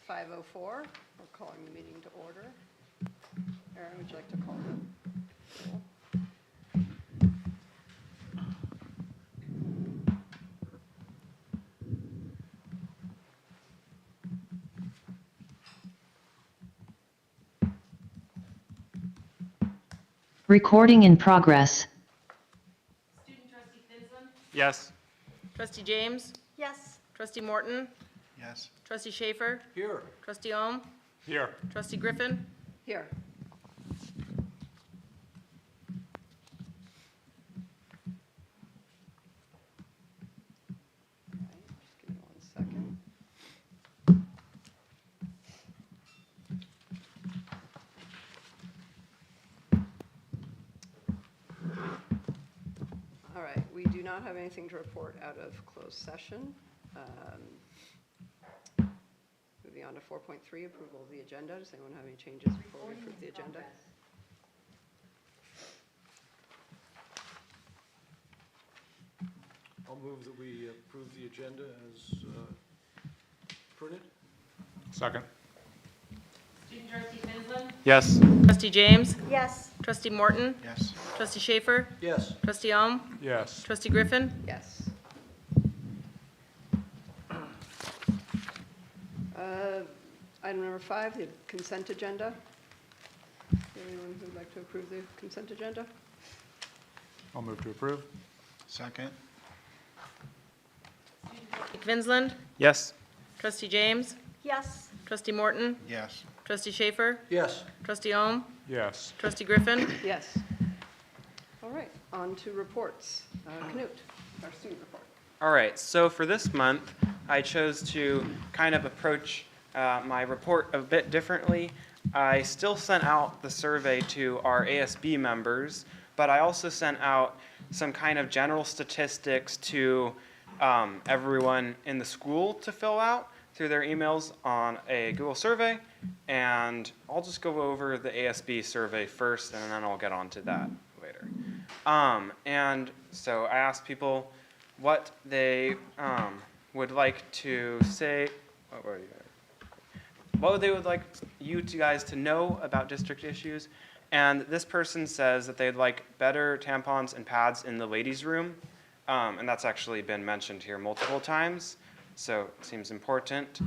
5:04. We're calling the meeting to order. Aaron, would you like to call the roll? Recording in progress. Student trustee Finsland? Yes. Trustee James? Yes. Trustee Morton? Yes. Trustee Schaefer? Here. Trustee Ohm? Here. Trustee Griffin? Here. All right, just give me 1 second. All right, we do not have anything to report out of closed session. Moving on to 4.3, approval of the agenda. Does anyone have any changes before we approve the agenda? I'll move that we approve the agenda as printed. Second. Student trustee Finsland? Yes. Trustee James? Yes. Trustee Morton? Yes. Trustee Schaefer? Yes. Trustee Ohm? Yes. Trustee Griffin? Yes. Item number 5, the consent agenda. Is there anyone who would like to approve the consent agenda? I'll move to approve. Second. Finsland? Yes. Trustee James? Yes. Trustee Morton? Yes. Trustee Schaefer? Yes. Trustee Ohm? Yes. Trustee Griffin? Yes. All right, on to reports. Knut, our student report. All right, so for this month, I chose to kind of approach my report a bit differently. I still sent out the survey to our ASB members, but I also sent out some kind of general statistics to everyone in the school to fill out through their emails on a Google survey. And I'll just go over the ASB survey first, and then I'll get onto that later. And so I asked people what they would like to say, what they would like you guys to know about district issues. And this person says that they'd like better tampons and pads in the ladies' room. And that's actually been mentioned here multiple times, so it seems important.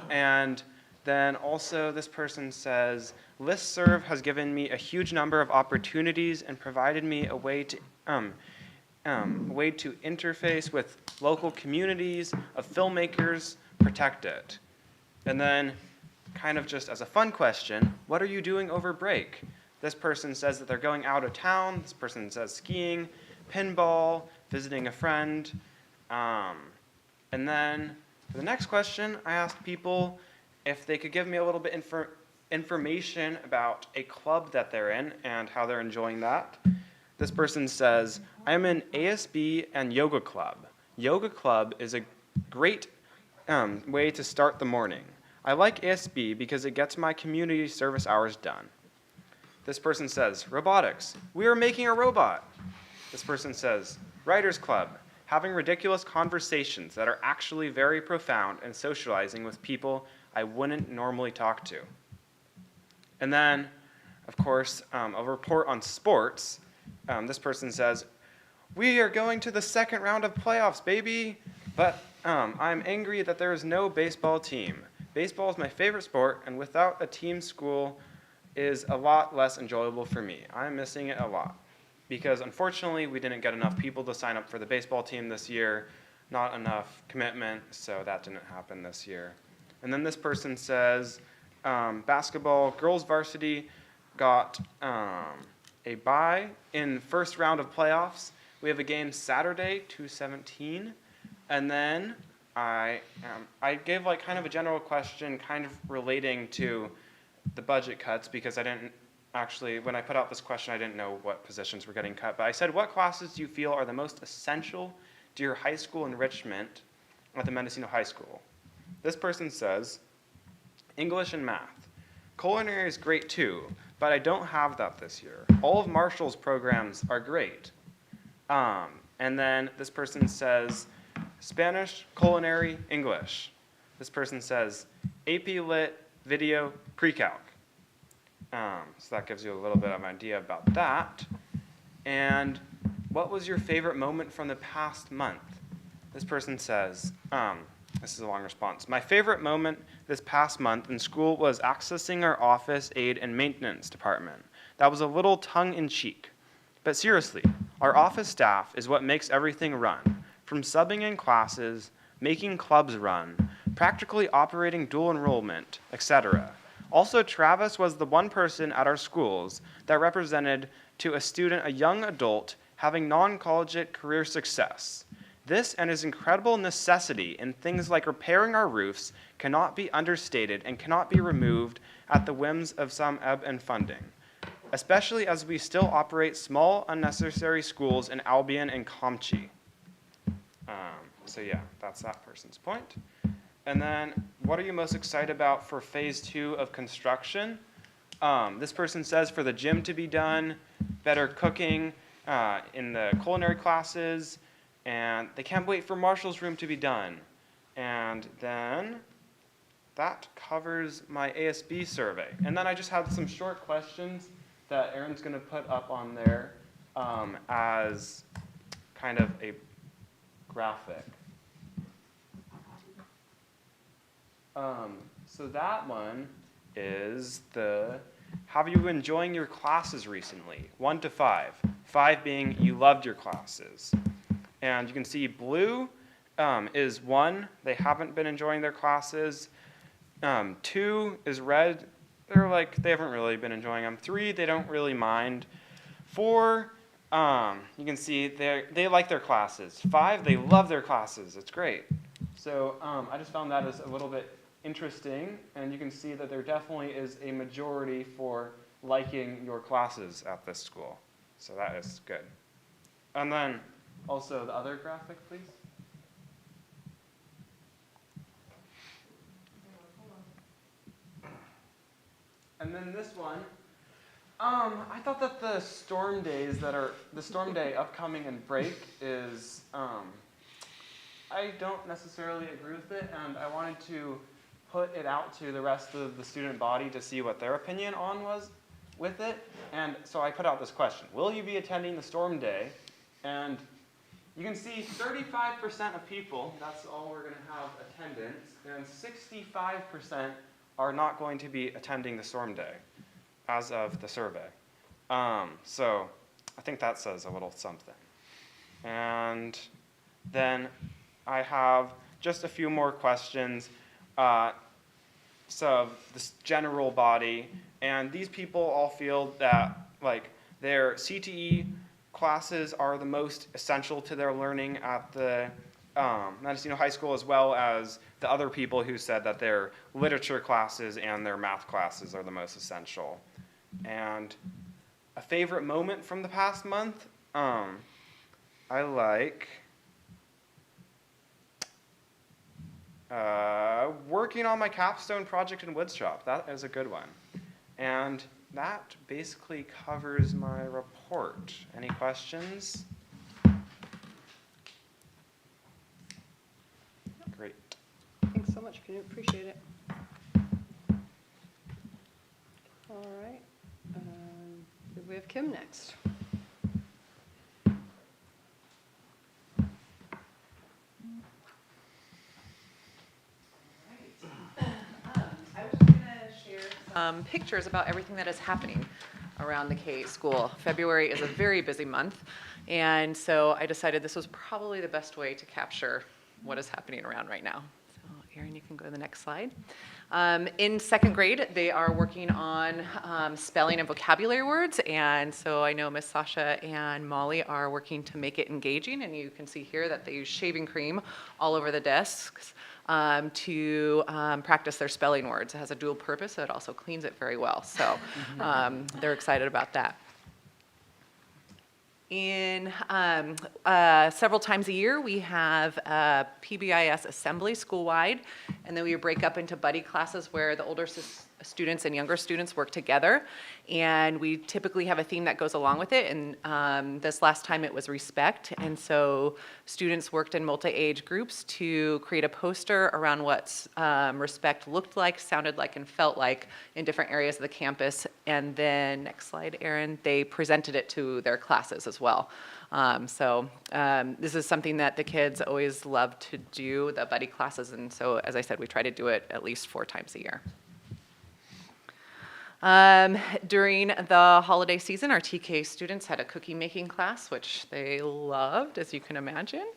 And then also this person says, Listserv has given me a huge number of opportunities and provided me a way to interface with local communities of filmmakers, protect it. And then, kind of just as a fun question, what are you doing over break? This person says that they're going out of town. This person says skiing, pinball, visiting a friend. And then for the next question, I asked people if they could give me a little bit information about a club that they're in and how they're enjoying that. This person says, I'm in ASB and yoga club. Yoga club is a great way to start the morning. I like ASB because it gets my community service hours done. This person says, robotics. We are making a robot. This person says, writers club. Having ridiculous conversations that are actually very profound and socializing with people I wouldn't normally talk to. And then, of course, a report on sports. This person says, we are going to the second round of playoffs, baby. But I'm angry that there is no baseball team. Baseball is my favorite sport, and without a team, school is a lot less enjoyable for me. I'm missing it a lot. Because unfortunately, we didn't get enough people to sign up for the baseball team this year. Not enough commitment, so that didn't happen this year. And then this person says, basketball, girls varsity got a bye in first round of playoffs. We have a game Saturday, 2/17. And then I gave like kind of a general question kind of relating to the budget cuts because I didn't actually, when I put out this question, I didn't know what positions were getting cut. But I said, what classes do you feel are the most essential to your high school enrichment at the Mendocino High School? This person says, English and math. Culinary is great too, but I don't have that this year. All of Marshall's programs are great. And then this person says, Spanish, culinary, English. This person says, AP Lit Video Pre-Calc. So that gives you a little bit of an idea about that. And what was your favorite moment from the past month? This person says, this is a long response. My favorite moment this past month in school was accessing our office aid and maintenance department. That was a little tongue-in-cheek. But seriously, our office staff is what makes everything run. From subbing in classes, making clubs run, practically operating dual enrollment, etc. Also, Travis was the one person at our schools that represented to a student a young adult having non-collegiate career success. This and his incredible necessity in things like repairing our roofs cannot be understated and cannot be removed at the whims of some ebb and funding, especially as we still operate small, unnecessary schools in Albion and Comchi. So yeah, that's that person's point. And then, what are you most excited about for phase 2 of construction? This person says for the gym to be done, better cooking in the culinary classes, and they can't wait for Marshall's room to be done. And then that covers my ASB survey. And then I just have some short questions that Erin's going to put up on there as kind of a graphic. So that one is have you been enjoying your classes recently? 1 to 5. 5 being you loved your classes. And you can see blue is 1, they haven't been enjoying their classes. 2 is red, they haven't really been enjoying them. 3, they don't really mind. 4, you can see they like their classes. 5, they love their classes, it's great. So I just found that as a little bit interesting, and you can see that there definitely is a majority for liking your classes at this school. So that is good. And then also the other graphic, please. And then this one, I thought that the storm day upcoming and break is, I don't necessarily agree with it, and I wanted to put it out to the rest of the student body to see what their opinion was with it. And so I put out this question: will you be attending the storm day? And you can see 35% of people, that's all we're going to have attendance, and 65% are not going to be attending the storm day as of the survey. So I think that says a little something. And then I have just a few more questions. So this general body, and these people all feel that their CTE classes are the most essential to their learning at the Mendocino High School, as well as the other people who said that their literature classes and their math classes are the most essential. And a favorite moment from the past month, I like working on my capstone project in woodshop. That is a good one. And that basically covers my report. Any questions? Great. Thanks so much, Knut, appreciate it. All right, we have Kim next. I was just going to share some pictures about everything that is happening around the KAKX school. February is a very busy month, and so I decided this was probably the best way to capture what is happening around right now. So Erin, you can go to the next slide. In second grade, they are working on spelling and vocabulary words, and so I know Miss Sasha and Molly are working to make it engaging, and you can see here that they use shaving cream all over the desks to practice their spelling words. It has a dual purpose, so it also cleans it very well. So they're excited about that. In several times a year, we have PBIS assembly school-wide, and then we break up into buddy classes where the older students and younger students work together, and we typically have a theme that goes along with it, and this last time it was respect, and so students worked in multi-age groups to create a poster around what respect looked like, sounded like, and felt like in different areas of the campus, and then, next slide, Erin, they presented it to their classes as well. This is something that the kids always love to do, the buddy classes, and so, as I said, we try to do it at least 4 times a year. During the holiday season, our TK students had a cookie making class, which they loved, as you can imagine.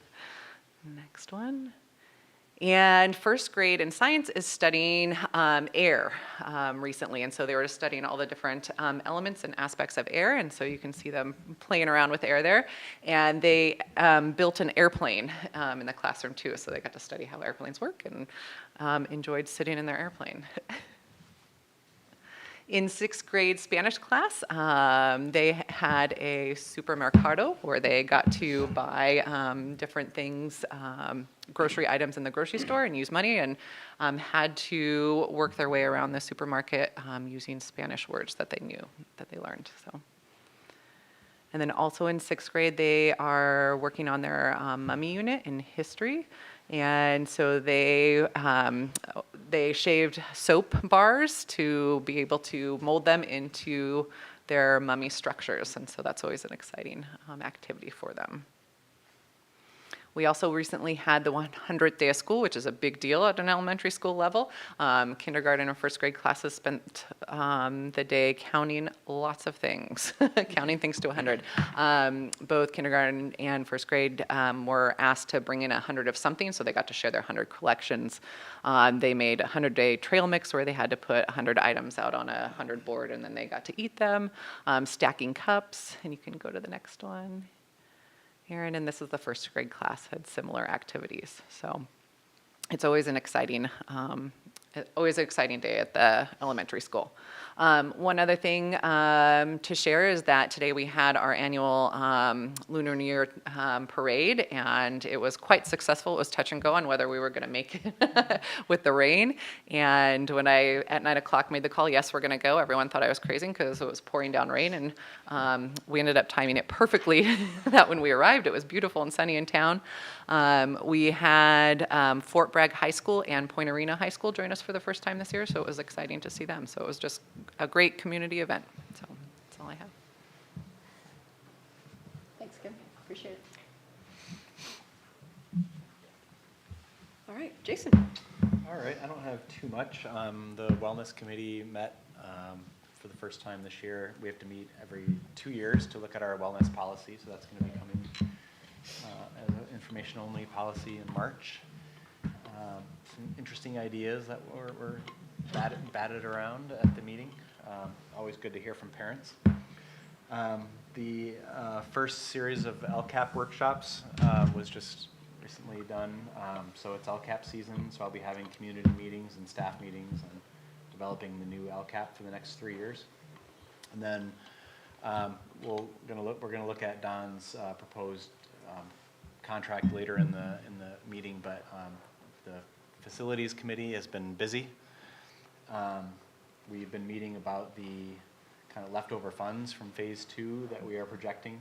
Next one. And first grade in science is studying air recently, and so they were studying all the different elements and aspects of air, and so you can see them playing around with air there. And they built an airplane in the classroom too, so they got to study how airplanes work and enjoyed sitting in their airplane. In 6th grade Spanish class, they had a supermercado where they got to buy different things, grocery items in the grocery store and use money, and had to work their way around the supermarket using Spanish words that they knew, that they learned. So. And then also in 6th grade, they are working on their mummy unit in history. And so they shaved soap bars to be able to mold them into their mummy structures. And so that's always an exciting activity for them. We also recently had the 100th day of school, which is a big deal at an elementary school level. Kindergarten and first grade classes spent the day counting lots of things, counting things to 100. Both kindergarten and first grade were asked to bring in 100 of something, so they got to share their 100 collections. They made a 100-day trail mix where they had to put 100 items out on a 100 board, and then they got to eat them. Stacking cups, and you can go to the next one. Erin, and this is the first grade class, had similar activities. So it's always an exciting day at the elementary school. One other thing to share is that today we had our annual Lunar New Year parade, and it was quite successful. It was touch and go on whether we were going to make it with the rain. And when I, at 9 o'clock, made the call, yes, we're going to go, everyone thought I was crazy because it was pouring down rain, and we ended up timing it perfectly that when we arrived, it was beautiful and sunny in town. We had Fort Bragg High School and Point Arena High School join us for the first time this year, so it was exciting to see them. So it was just a great community event. So that's all I have. Thanks, Kim. Appreciate it. All right, Jason. All right, I don't have too much. The Wellness Committee met for the first time this year. We have to meet every 2 years to look at our wellness policy, so that's going to be coming as an information-only policy in March. Some interesting ideas that were batted around at the meeting. Always good to hear from parents. The first series of LCAP workshops was just recently done. So it's LCAP season, so I'll be having community meetings and staff meetings and developing the new LCAP for the next 3 years. And then we're gonna look at Don's proposed contract later in the meeting, but the facilities committee has been busy. We've been meeting about the kind of leftover funds from phase 2 that we are projecting,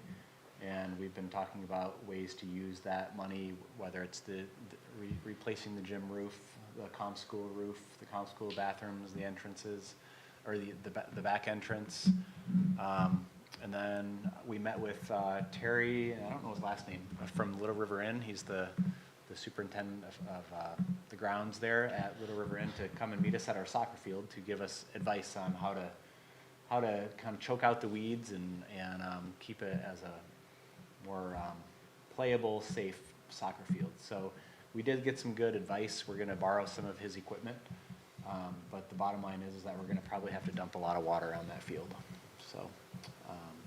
and we've been talking about ways to use that money, whether it's replacing the gym roof, the comm school roof, the comm school bathrooms, the entrances, or the back entrance. And then we met with Terry, and I don't know his last name, from Little River Inn. He's the superintendent of the grounds there at Little River Inn, to come and meet us at our soccer field to give us advice on how to kind of choke out the weeds and keep it as a more playable, safe soccer field. So we did get some good advice. We're going to borrow some of his equipment, but the bottom line is that we're going to probably have to dump a lot of water on that field. So,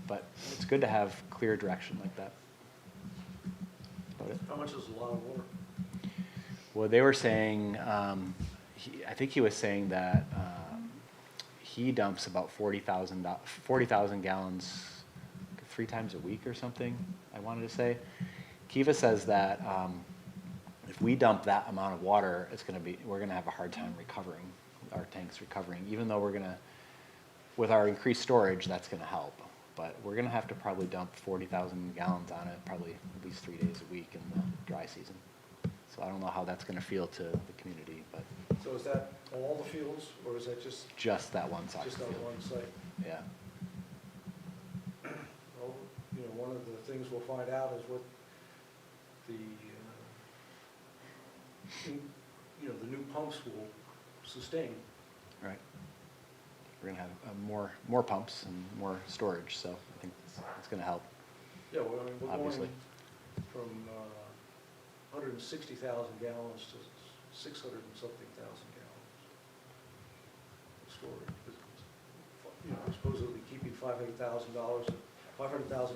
but it's good to have clear direction like that. That's about it. How much is a lot of water? Well, they were saying, I think he was saying that he dumps about 40,000 gallons 3 times a week or something, I wanted to say. Kiva says that if we dump that amount of water, we're going to have a hard time recovering our tanks recovering, even though we're gonna, with our increased storage, that's gonna help. But we're gonna have to probably dump 40,000 gallons on it, probably at least 3 days a week in the dry season. So I don't know how that's gonna feel to the community, but So is that all the fields, or is that just that one soccer on field. one site? Yeah. Well, you know, one of the things we'll find out is what the, you know, the new pumps will sustain. Right. We're gonna have more pumps and more storage, so I think it's gonna help. Yeah, well, I mean, we're Obviously. going from 160,000 gallons to 600 and something thousand gallons of storage. You know, supposedly keeping $500,000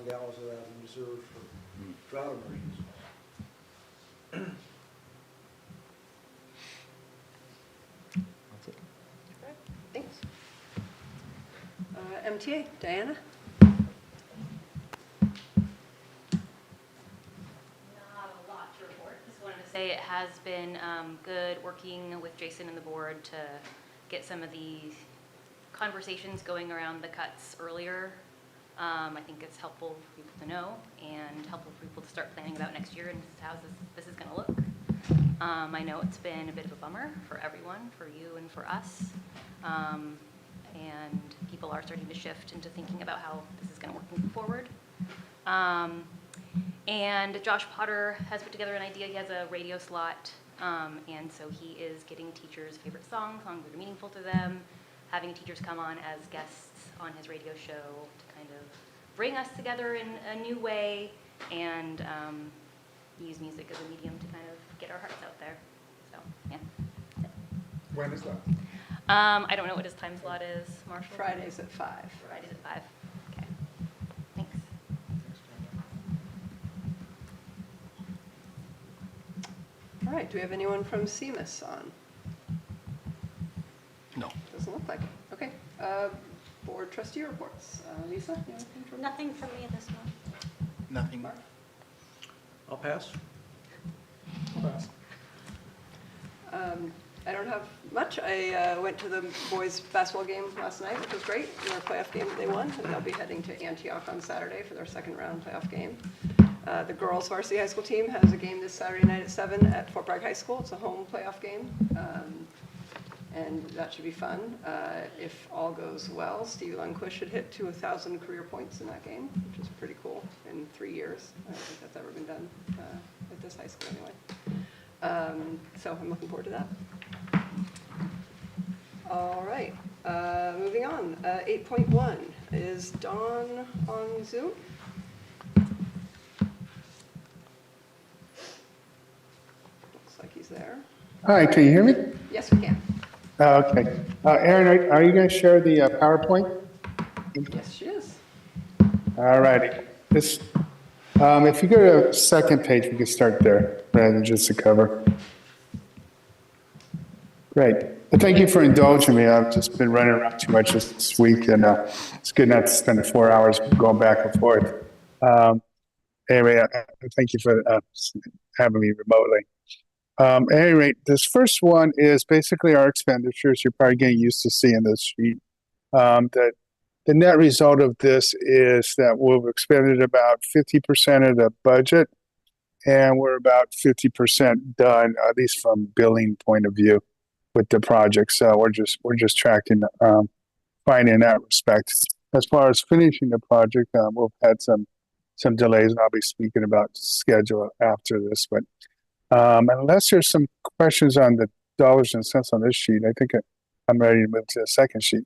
gallons of that in reserve for drought emergencies. That's it. Thanks. MTA, Diana? Not a lot to report. Just wanted to say it has been good working with Jason and the board to get some of the conversations going around the cuts earlier. I think it's helpful for people to know and helpful for people to start planning about next year and how this is going to look. I know it's been a bit of a bummer for everyone, for you and for us. And people are starting to shift into thinking about how this is going to work moving forward. And Josh Potter has put together an idea. He has a radio slot, and so he is getting teachers' favorite songs that are meaningful to them, having teachers come on as guests on his radio show to kind of bring us together in a new way and use music as a medium to kind of get our hearts out there. So, yeah. When is that? I don't know what his time slot is, Marshall. Fridays at 5. Fridays at 5. Okay. Thanks. All right, do we have anyone from CMIS on? No. Doesn't look like it. Okay. Board trustee reports. Lisa, you have anything from? Nothing from me this month. Nothing. Mark? I'll pass. I don't have much. I went to the boys' basketball game last night, which was great. Their playoff game that they won, and they'll be heading to Antioch on Saturday for their second round playoff game. The girls' varsity high school team has a game this Saturday night at 7 at Fort Bragg High School. It's a home playoff game, and that should be fun. If all goes well, Steve Lundquist should hit to 1,000 career points in that game, which is pretty cool in 3 years. I don't think that's ever been done at this high school anyway. So I'm looking forward to that. All right, moving on. 8.1, is Don on Zoom? Looks like he's there. Hi, can you hear me? Yes, we can. Okay. Aaron, are you going to share the PowerPoint? Yes, she is. All righty. This, if you go to the second page, we can start there rather than just the cover. Great. And thank you for indulging me. I've just been running around too much this week, and it's good not to spend 4 hours going back and forth. Anyway, thank you for having me remotely. At any rate, this first one is basically our expenditures. You're probably getting used to seeing this sheet. The net result of this is that we've expended about 50% of the budget, and we're about 50% done, at least from billing point of view, with the project. So we're just tracking fine in that respect. As far as finishing the project, we've had some delays, and I'll be speaking about schedule after this. But unless there's some questions on the dollars and cents on this sheet, I think I'm ready to move to the second sheet.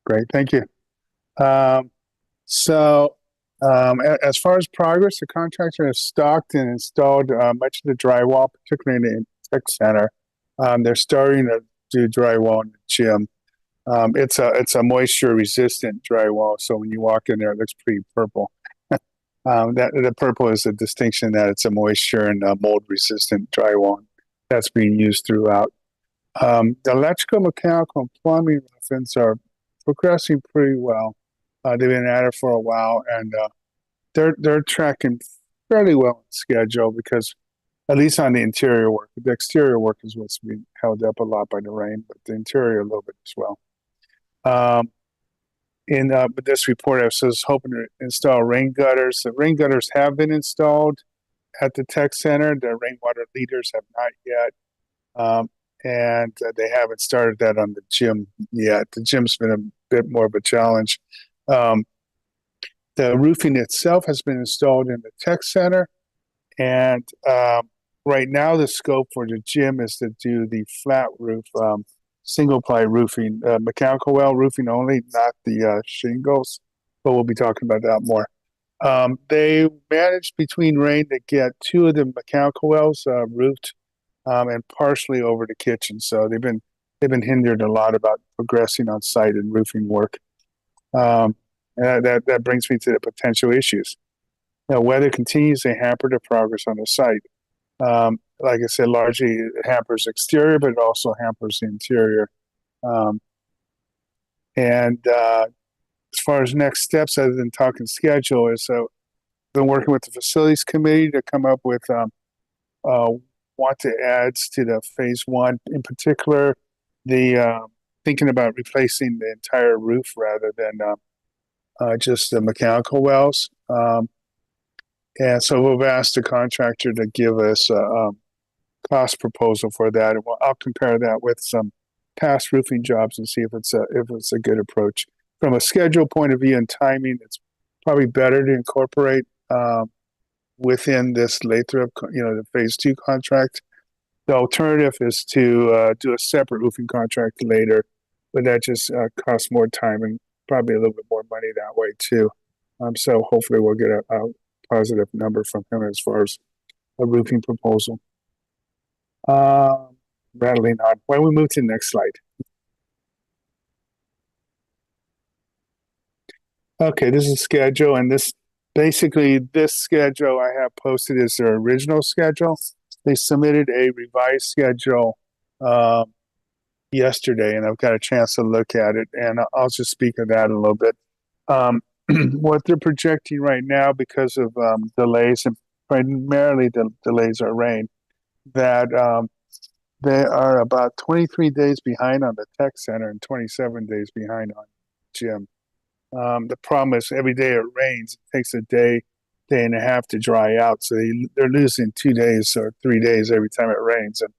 Great, thank you. As far as progress, the contractor has stocked and installed much of the drywall, particularly in the tech center. They're starting to do drywall in the gym. It's a moisture resistant drywall, so when you walk in there, it looks pretty purple. The purple is a distinction that it's a moisture and mold resistant drywall that's being used throughout. The electrical, mechanical, and plumbing roofings are progressing pretty well. They've been at it for a while, and they're tracking fairly well on schedule because at least on the interior work. The exterior work is what's being held up a lot by the rain, but the interior a little bit as well. In with this report, I was hoping to install rain gutters. The rain gutters have been installed at the tech center. The rainwater leaders have not yet, and they haven't started that on the gym yet. The gym's been a bit more of a challenge. The roofing itself has been installed in the tech center, and right now the scope for the gym is to do the flat roof, single ply roofing, mechanical well roofing only, not the shingles, but we'll be talking about that more. They managed between rain to get 2 of the mechanical wells roofed and partially over the kitchen. So they've been hindered a lot about progressing on site and roofing work. And that brings me to the potential issues. Now, weather continues to hamper the progress on the site. Like I said, largely it hampers exterior, but it also hampers the interior. As far as next steps, other than talking schedule, is been working with the facilities committee to come up with wanted adds to the phase 1. In particular, the thinking about replacing the entire roof rather than just the mechanical wells. And so we've asked the contractor to give us a cost proposal for that. And I'll compare that with some past roofing jobs and see if it's a good approach. From a schedule point of view and timing, it's probably better to incorporate within this Lathrop, the phase 2 contract. The alternative is to do a separate roofing contract later, but that just costs more time and probably a little bit more money that way too. So hopefully we'll get a positive number from him as far as a roofing proposal. Rattling on. Why don't we move to the next slide? Okay, this is schedule, and this schedule I have posted is their original schedule. They submitted a revised schedule yesterday, and I've got a chance to look at it, and I'll just speak of that a little bit. What they're projecting right now, because of delays, and primarily the delays are rain, that they are about 23 days behind on the tech center and 27 days behind on gym. The problem is every day it rains, it takes a day and a half to dry out. So they're losing 2 days or 3 days every time it rains. And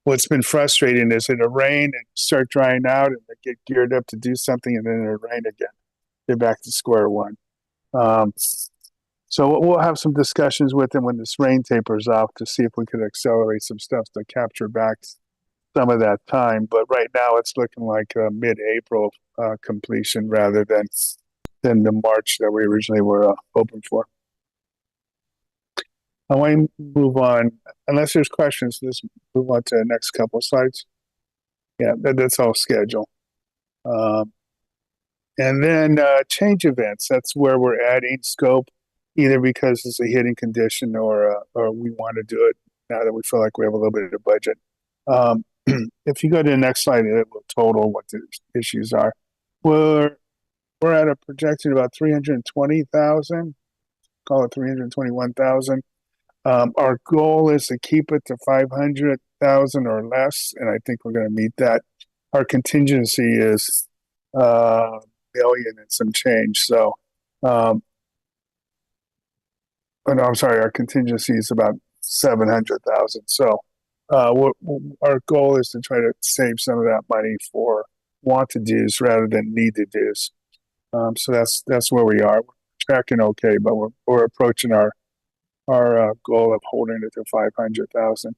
what's been frustrating is it'll rain and start drying out and they get geared up to do something and then it'll rain again. They're back to square one. So we'll have some discussions with them when this rain tapers off to see if we could accelerate some stuff to capture back some of that time. But right now it's looking like mid-April completion rather than the March that we originally were hoping for. I want to move on. Unless there's questions, let's move on to the next couple of slides. Yeah, that's all schedule. And then change events. That's where we're adding scope, either because it's a hitting condition or we want to do it now that we feel like we have a little bit of budget. If you go to the next slide, it will total what the issues are. We're at a projected about 320,000, call it 321,000. Our goal is to keep it to 500,000 or less, and I think we're going to meet that. Our contingency is million and some change. So, no, I'm sorry, our contingency is about 700,000. So, our goal is to try to save some of that money for want to do's rather than need to do's. So that's where we are. We're tracking okay, but we're approaching our goal of holding it to 500,000.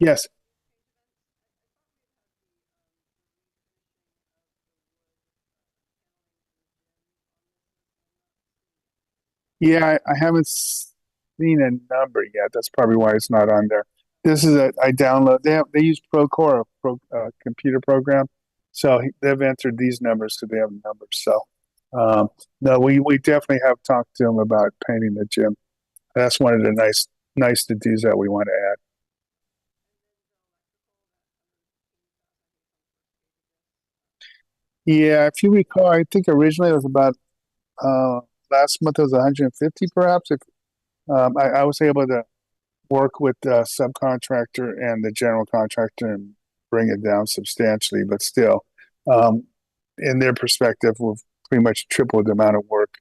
Yes. Yeah, I haven't seen a number yet. That's probably why it's not on there. This is I download. They use Procore, a computer program. So they've entered these numbers because they have numbers. So no, we definitely have talked to them about painting the gym. That's one of the nice to do's that we want to add. Yeah, if you recall, I think originally it was about, last month it was 150 perhaps. If, I was able to work with the subcontractor and the general contractor and bring it down substantially, but still, um, in their perspective, we've pretty much tripled the amount of work,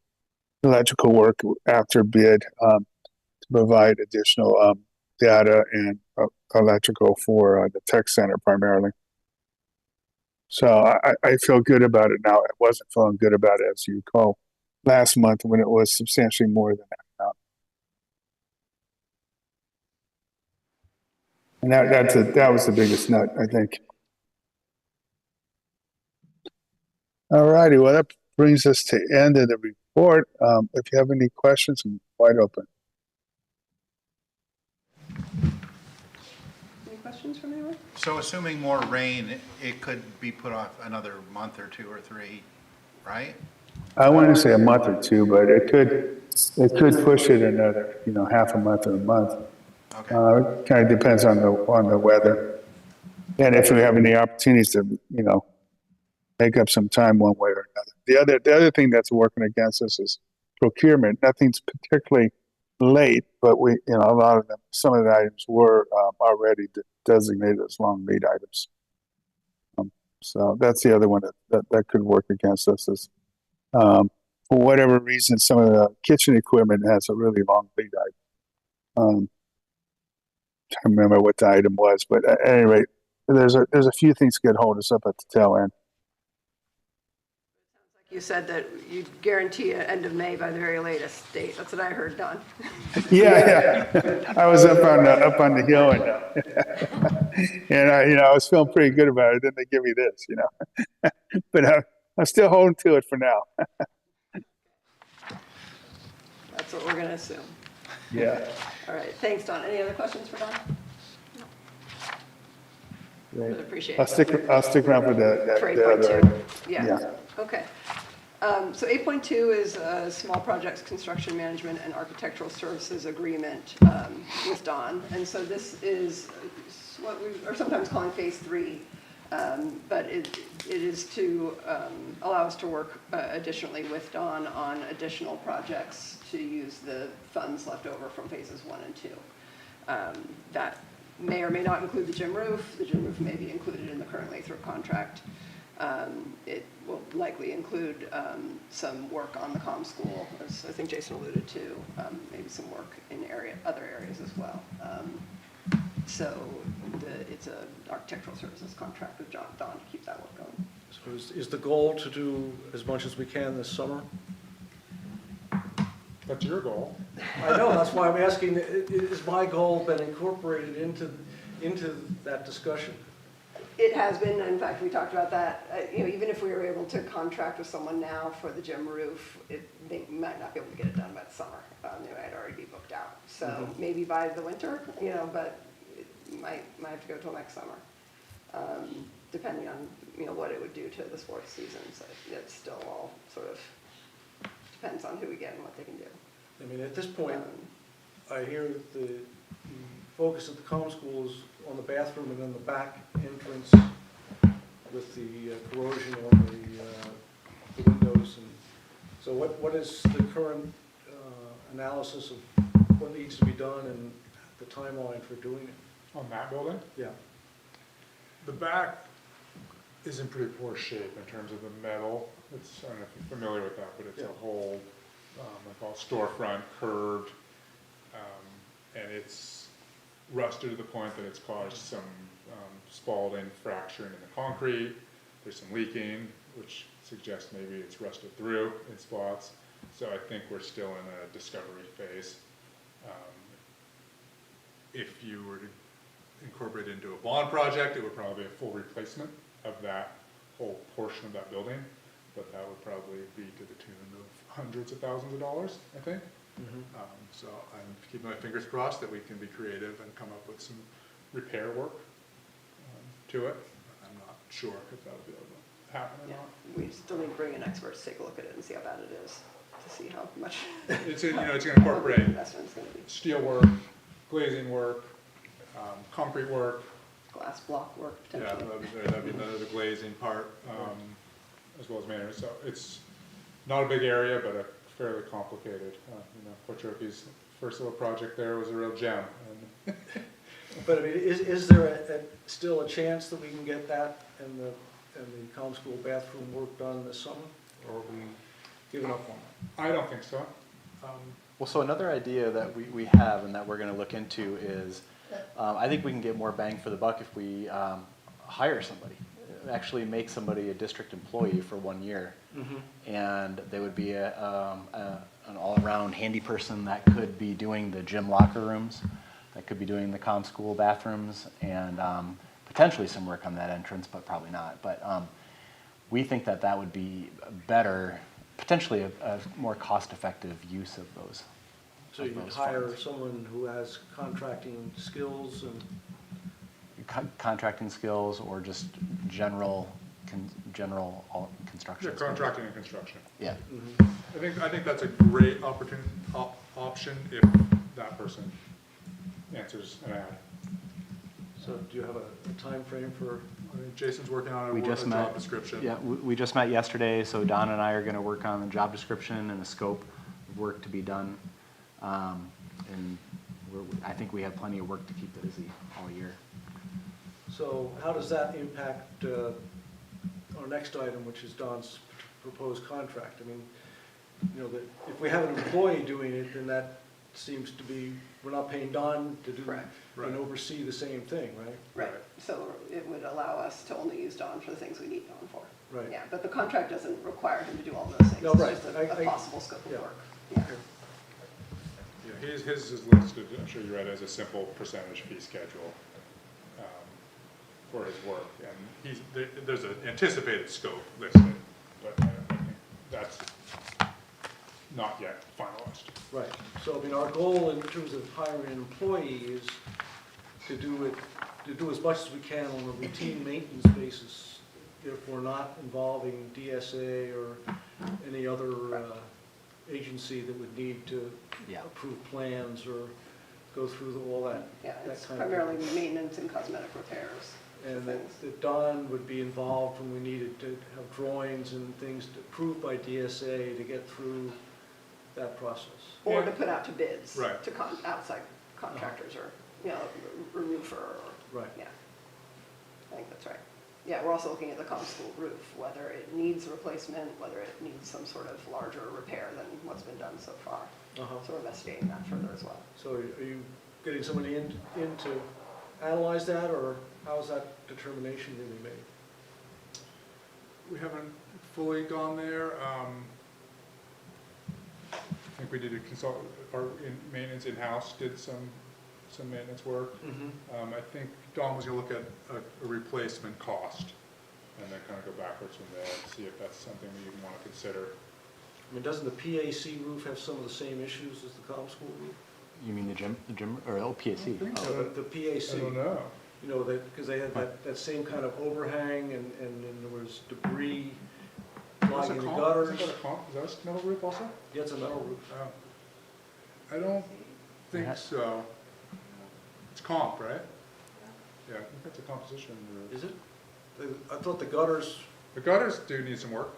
electrical work after bid, to provide additional, data and electrical for the tech center primarily. So I feel good about it now. I wasn't feeling good about it, as you recall, last month when it was substantially more than that amount. And that was the biggest nut, I think. All righty, well, that brings us to end of the report. If you have any questions, I'm wide open. Any questions from anyone? So assuming more rain, it could be put off another month or 2 or 3, right? I want to say a month or two, but it could push it another, half a month or a month. Okay. It kind of depends on the weather, and if we have any opportunities to, make up some time one way or another. The other thing that's working against us is procurement. Nothing's particularly late, but a lot of them, some of the items were already designated as long lead items. So that's the other one that could work against us is, for whatever reason, some of the kitchen equipment has a really long lead item. Can't remember what the item was, but at any rate, there's a few things that could hold us up at the tail end. You said that you'd guarantee an end of May by the very latest date. That's what I heard, Don. Yeah. I was up on the hill and I was feeling pretty good about it. Then they give me this, but I'm still holding to it for now. That's what we're going to assume. Yeah. All right, thanks, Don. Any other questions for Don? Great. Appreciate I'll it. stick around for For the other. 8.2, yeah, Yeah. okay. So 8.2 is small projects, construction management, and architectural services agreement with Don. And so this is what we are sometimes calling phase 3, but it is to allow us to work additionally with Don on additional projects to use the funds left over from phases 1 and 2. That may or may not include the gym roof. The gym roof may be included in the current Lathrop contract. It will likely include some work on the comm school, as I think Jason alluded to, maybe some work in other areas as well. So it's an architectural services contract with Don to keep that work going. So is the goal to do as much as we can this summer? That's your goal. I know, that's why I'm asking, is my goal been incorporated into that discussion? It has been. In fact, we talked about that. Even if we were able to contract with someone now for the gym roof, they might not be able to get it done by the summer. They might already be booked out. So maybe by the winter, but it might have to go till next summer, depending on what it would do to the sports season. So it's still all sort of depends on who we get and what they can do. I mean, at this point, I hear that the focus of the comm school is on the bathroom and then the back entrance with the corrosion on the windows. And so what is the current analysis of what needs to be done and the timeline for doing it? On that building? Yeah. The back is in pretty poor shape in terms of the metal. I don't know if you're familiar with that, but it's a whole, I call it storefront, curved, and it's rusted to the point that it's caused some spalling, fracturing in the concrete. There's some leaking, which suggests maybe it's rusted through in spots. So I think we're still in a discovery phase. If you were to incorporate it into a bond project, it would probably be a full replacement of that whole portion of that building, but that would probably be to the tune of hundreds of thousands of dollars, I think. So I'm keeping my fingers crossed that we can be creative and come up with some repair work to it. I'm not sure if that will be able to happen or not. We still need to bring in experts to take a look at it and see how bad it is, to see how much It's it's going to incorporate investment's going to be. steel work, glazing work, concrete work. Glass block work Yeah, potentially. that'd be the glazing part. as well as maintenance. So it's not a big area, but a fairly complicated. Port Trophy's first little project there was a real gem. And But I mean, is there still a chance that we can get that and the common school bathroom work done this summer? Or are we giving up on that? I don't think so. Well, so another idea that we have and that we're gonna look into is, I think we can get more bang for the buck if we hire somebody. Actually make somebody a district employee for 1 year. And they would be an all-around handy person that could be doing the gym locker rooms, that could be doing the comm school bathrooms, and potentially some work on that entrance, but probably not. But we think that that would be better, potentially a more cost-effective use of those. So you could hire someone who has contracting skills and, Contracting skills or just general construction. Yeah, skills. contracting and construction. Yeah. I think that's a great option if that person answers an ad. so do you have a time frame for? I think Jason's working on We a just job met. description. Yeah, we just met yesterday, so Don and I are gonna work on the job description and the scope of work to be done. And I think we have plenty of work to keep busy all year. So how does that impact our next item, which is Don's proposed contract? I mean, that if we have an employee doing it, then that seems to be, we're not paying Don to do Correct. and oversee the same thing, right? Right, so it would allow us to only use Don for the things we need Don for. Right. Yeah, but the contract doesn't require him to do all those things. No, right. It's just I- a possible scope yeah. of work. Yeah. Yeah, his is listed, I'm sure you read, as a simple percentage fee schedule for his work. And there's an anticipated scope listed, but I think that's not yet finalized. Right, so I mean, our goal in terms of hiring an employee is to do as much as we can on a routine maintenance basis if we're not involving DSA or any other agency that would need to Yeah. approve plans or go through all that. Yeah, that it's kind of- primarily maintenance and cosmetic repairs. And things. that Don would be involved when we needed to have drawings and things approved by DSA to get through that process. Or Yeah. to put out to bids. Right. To outside contractors or, a roofer or. Right. Yeah, I think that's right. Yeah, we're also looking at the comm school roof, whether it needs replacement, whether it needs some sort of larger repair than what's been done so far. Uh-huh. So we're investigating that further as well. So are you getting somebody in to analyze that, or how is that determination going to be made? We haven't fully gone there. I think we did our maintenance in-house, did some maintenance work. I think Don was gonna look at a replacement cost and then kind of go backwards from there and see if that's something we even want to consider. I mean, doesn't the PAC roof have some of the same issues as the comm school roof? You mean the gym, or PAC? No, the PAC. I don't know. Because they had that same kind of overhang and then there was debris Is flying that in the a gutters. Is that a metal roof also? Yeah, it's a metal roof. Oh. I don't think Yeah. so. It's comp, right? Yeah, I think that's a composition roof. Is it? I thought the gutters, The gutters do need some work.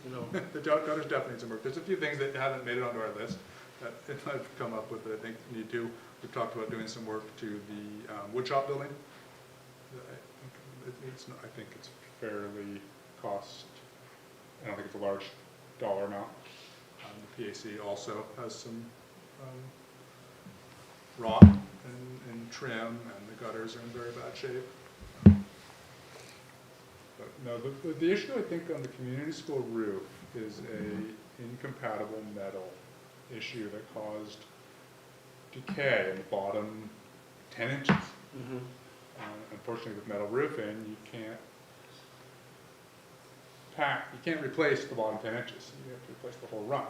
the The gutters definitely need some work. There's a few things that haven't made it onto our list that I've come up with that I think need to. We've talked about doing some work to the wood shop building. I think it's fairly cost, I don't think it's a large dollar amount. The PAC also has some rot and trim, and the gutters are in very bad shape. But no, the issue I think on the community school roof is a incompatible metal issue that caused decay in the bottom 10 inches. Unfortunately, with metal roofing, you can't replace the bottom 10 inches. You have to replace the whole run.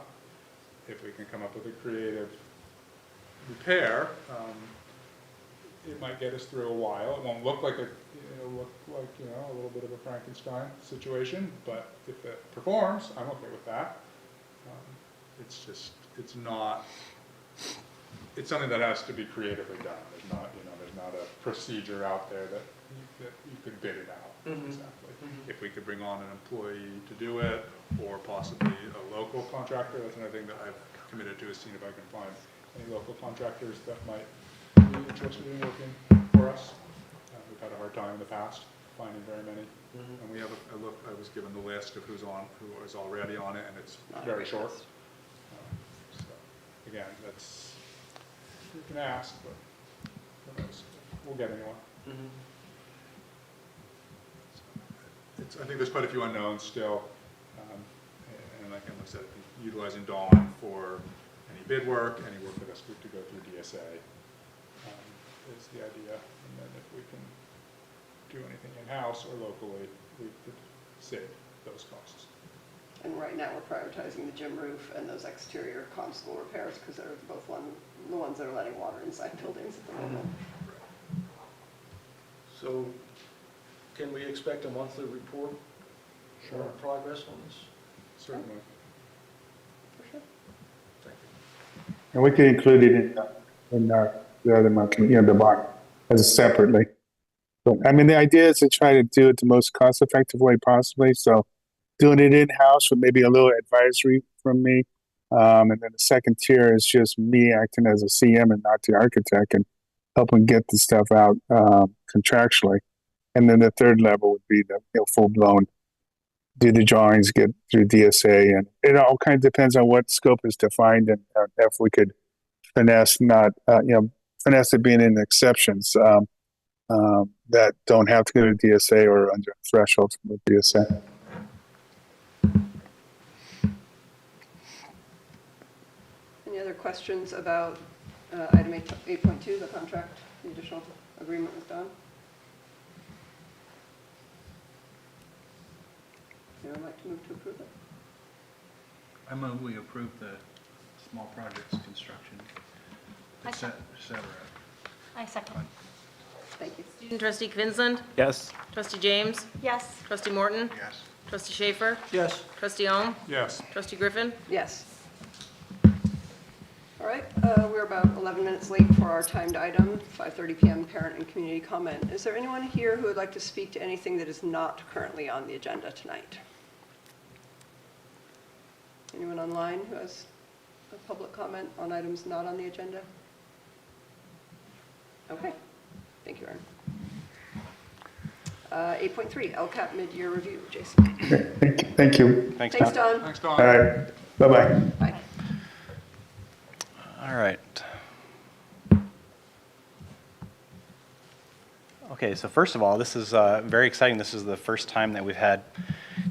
If we can come up with a creative repair, it might get us through a while. It won't look like a little bit of a Frankenstein situation, but if it performs, I'm okay with that. It's something that has to be creatively done. There's there's not a procedure out there that you could bid it out. Exactly. If we could bring on an employee to do it, or possibly a local contractor, that's another thing that I've committed to, is seeing if I can find any local contractors that might be interested in working for us. We've had a hard time in the past finding very many. And we have I was given the list of who is already on it, and it's very short. So, again, you can ask, but who knows? We'll get anyone. I think there's quite a few unknowns still, and like I said, utilizing Dawn for any bid work, any work that has to go through DSA is the idea. And then if we can do anything in-house or locally, we could save those costs. And right now, we're prioritizing the gym roof and those exterior comm school repairs, because they're both the ones that are letting water inside buildings at the moment. So can we expect a monthly report Sure. on progress on this? Certainly. For sure. Thank you. And we could include it in the other month, the bond, as separately. But I mean, the idea is to try to do it the most cost-effective way possibly. So doing it in-house with maybe a little advisory from me. And then the second tier is just me acting as a CM and not the architect, and helping get the stuff out contractually. And then the third level would be the full-blown, do the drawings, get through DSA, and it all kind of depends on what scope is defined, and if we could finesse finesse it being in exceptions that don't have to go to DSA or under thresholds with DSA. Any other questions about item 8.2, the contract, the additional agreement with Don? Anyone like to move to approve it? I move we approve the small projects construction, et cetera. I second. Thank you. Student trustee Kvinzland, Yes. trustee James, Yes. trustee Morton, Yes. trustee Schaefer, Yes. trustee Ohm, Yes. trustee Griffin. Yes. All right, we're about 11 minutes late for our timed item, 5:30 p.m. parent and community comment. Is there anyone here who would like to speak to anything that is not currently on the agenda tonight? Anyone online who has a public comment on items not on the agenda? Okay, thank you, Erin. 8.3, LCAP mid-year review. Jason. Thank you. Thanks, Thanks, Don. Don. Thanks, Dawn. All right. Bye-bye. Bye. All right. Okay, so first of all, this is very exciting. This is the first time that we've had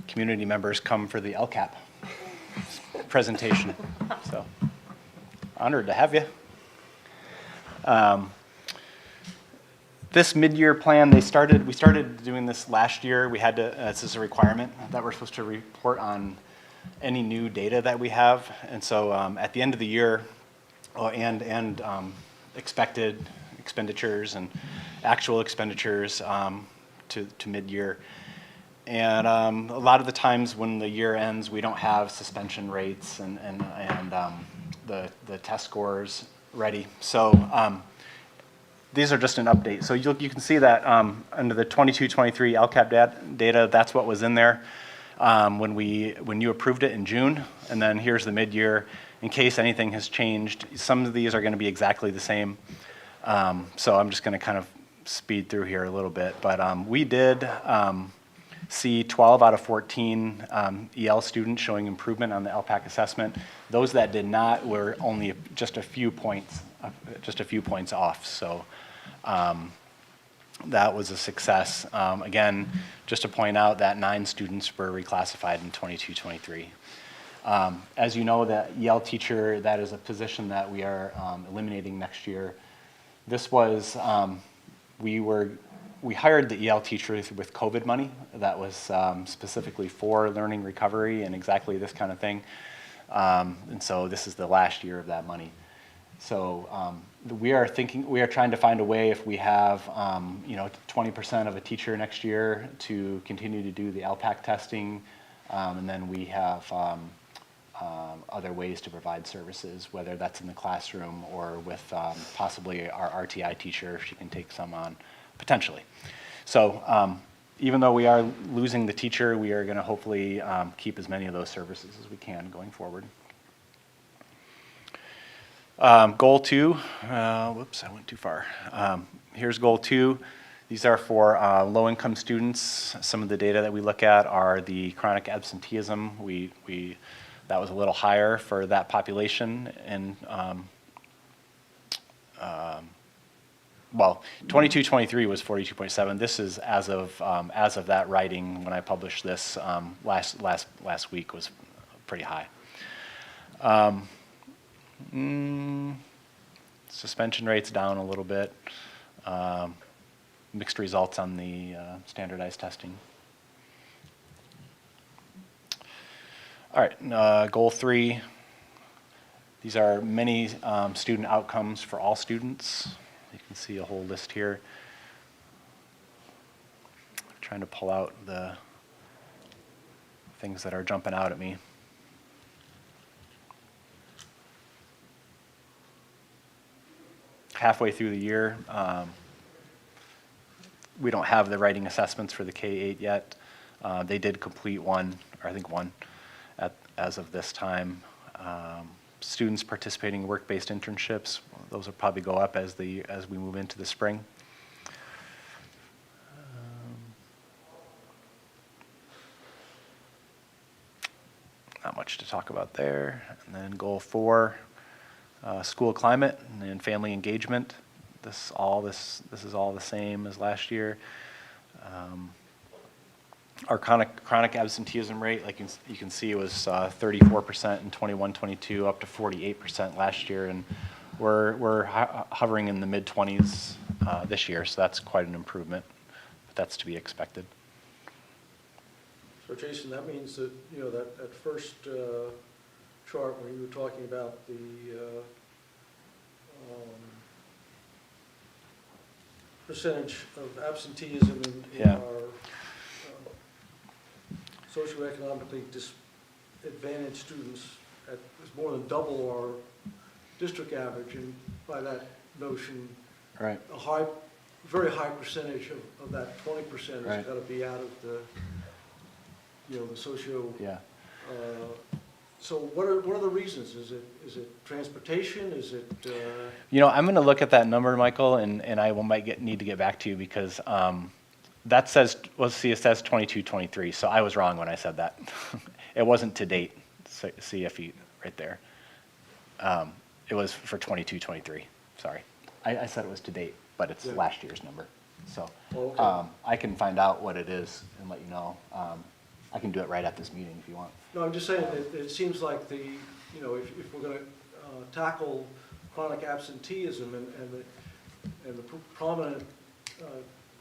community members come for the LCAP presentation. So, honored to have you. This mid-year plan, we started doing this last year. We had to, this is a requirement that we're supposed to report on any new data that we have. And so at the end of the year, and expected expenditures and actual expenditures to mid-year. And a lot of the times when the year ends, we don't have suspension rates and the test scores ready. So these are just an update. So you can see that under the 22-23 LCAP data, that's what was in there when you approved it in June. And then here's the mid-year. In case anything has changed, some of these are going to be exactly the same. So I'm just going to kind of speed through here a little bit. But we did see 12 out of 14 EL students showing improvement on the LPAC assessment. Those that did not were only just a few points off. So that was a success. Again, just to point out that 9 students were reclassified in 22-23. As you know, the EL teacher, that is a position that we are eliminating next year. This was, we hired the EL teacher with COVID money that was specifically for learning recovery and exactly this kind of thing. And so this is the last year of that money. So we are trying to find a way, if we have 20% of a teacher next year, to continue to do the LPAC testing, and then we have other ways to provide services, whether that's in the classroom or with possibly our RTI teacher, if she can take some on, potentially. So even though we are losing the teacher, we are going to hopefully keep as many of those services as we can going forward. Goal 2, whoops, I went too far. Here's goal 2. These are for low-income students. Some of the data that we look at are the chronic absenteeism. That was a little higher for that population, and well, 22-23 was 42.7. This is as of that writing when I published this last week was pretty high. Suspension rates down a little bit. Mixed results on the standardized testing. All right, goal 3. These are many student outcomes for all students. You can see a whole list here. I'm trying to pull out the things that are jumping out at me. Halfway through the year, we don't have the writing assessments for the K-8 yet. They did complete one, or I think one, as of this time. Students participating in work-based internships, those will probably go up as we move into the spring. Not much to talk about there. And then goal 4, school climate and family engagement. This is all the same as last year. Our chronic absenteeism rate, like you can see, was 34% in 21-22, up to 48% last year, and we're hovering in the mid-20s this year. So that's quite an improvement, but that's to be expected. So Jason, that means that, you know, that first chart where you were talking about the percentage of absenteeism in Yeah. our socioeconomically disadvantaged students is more than double our district average, and by that notion, Right. a very high percentage of that 20% Right. has got to be out of the, you know, the socio. Yeah. So what are the reasons? Is it transportation? Is it? You know, I'm going to look at that number, Michael, and I might need to get back to you because that says, let's see, it says 22-23, so I was wrong when I said that. It wasn't to date, CFE right there. It was for 22-23, sorry. I said it was to date, but it's last year's number. So Okay. I can find out what it is and let you know. I can do it right at this meeting if you want. No, I'm just saying that it seems like you know, if we're going to tackle chronic absenteeism and the prominent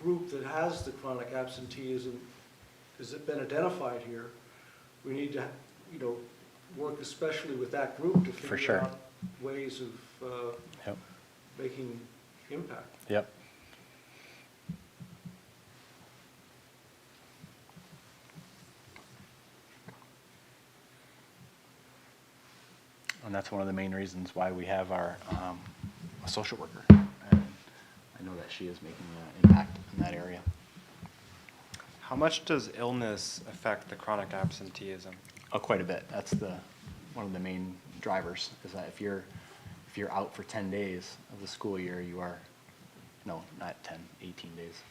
group that has the chronic absenteeism has been identified here, we need to, you know, work especially with that group to figure sure. out ways of Yep. making impact. Yep. And that's one of the main reasons why we have our a social worker. And I know that she is making an impact in that area. How much does illness affect the chronic absenteeism? Oh, quite a bit. That's one of the main drivers, is that if you're out for 10 days of the school year, you are, no, not 10, 18 days.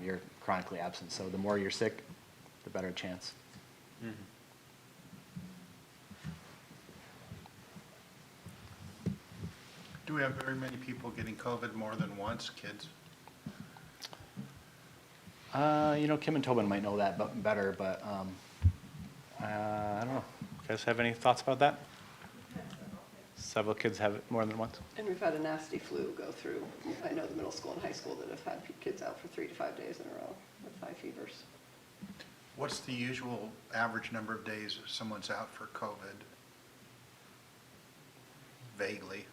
You're chronically absent. So the more you're sick, the better chance. Mm-hmm. Do we have very many people getting COVID more than once, kids? You know, Kim and Tobin might know that better, but I don't know. You guys have any thoughts about that? Several kids have it more than once? And we've had a nasty flu go through. I know the middle school and high school that have had kids out for 3 to 5 days in a row with high fevers. What's the usual average number of days someone's out for COVID? Vaguely.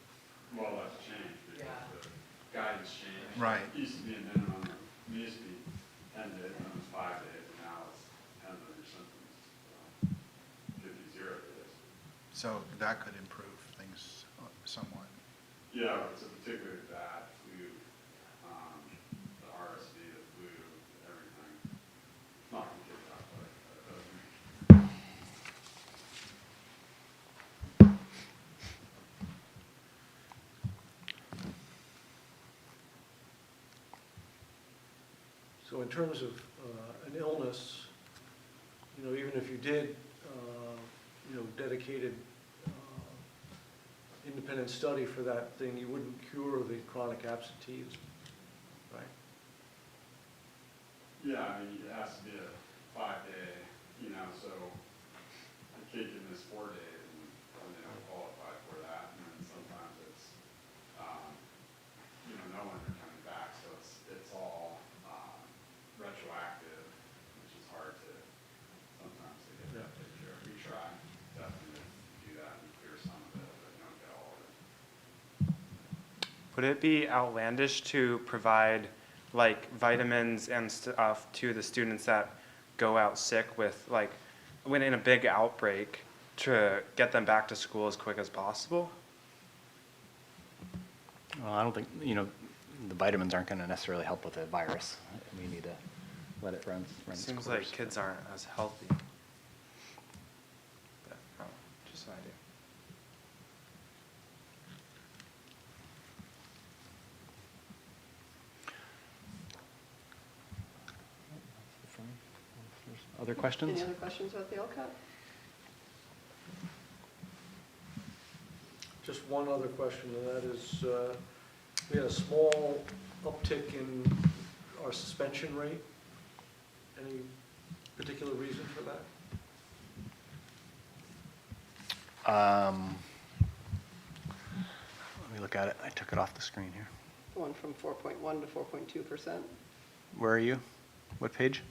Well, that's changed because the guidance changed. Right. It used to be a minimum, it used to be 10 days, and it was 5 days, and now it's 10 of your symptoms. So, 50 0 days. So that could improve things somewhat. Yeah, it's a particularly bad flu, the RSV, the flu, everything. Not gonna get that, but So in terms of an illness, you know, even if you did, you know, dedicated independent study for that thing, you wouldn't cure the chronic absenteeism, right? yeah, I mean, it has to be a 5-day, you know, so a kid can miss 4 days and they don't qualify for that. And then sometimes it's, you know, no one are coming back, so it's all retroactive, which is hard to sometimes to get that picture. We try definitely to do that and clear some of it, but don't get all of it. Would it be outlandish to provide like vitamins and stuff to the students that go out sick with, like, when in a big outbreak, to get them back to school as quick as possible? Well, I don't think, you know, the vitamins aren't going to necessarily help with the virus. We need to let it run its Seems course. like kids aren't as healthy. But, oh, just an idea. Other questions? Any other questions about the LCAT? Just one other question, and that is, we had a small uptick in our suspension rate. Any particular reason for that? Let me look at it. I took it off the screen here. Going from 4.1 to 4.2%. Where are you? What page?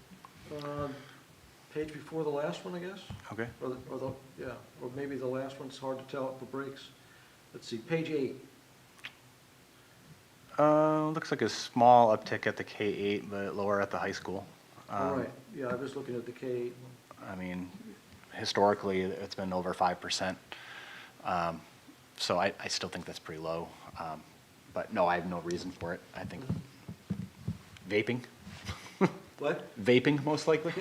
Page before the last one, I guess? Okay. Yeah, or maybe the last one's hard to tell for breaks. Let's see, page 8. Looks like a small uptick at the K-8, but lower at the high school. All right, yeah, I was looking at the K-8 one. I mean, historically, it's been over 5%. So I still think that's pretty low. But no, I have no reason for it. I think vaping. What? Vaping, most likely.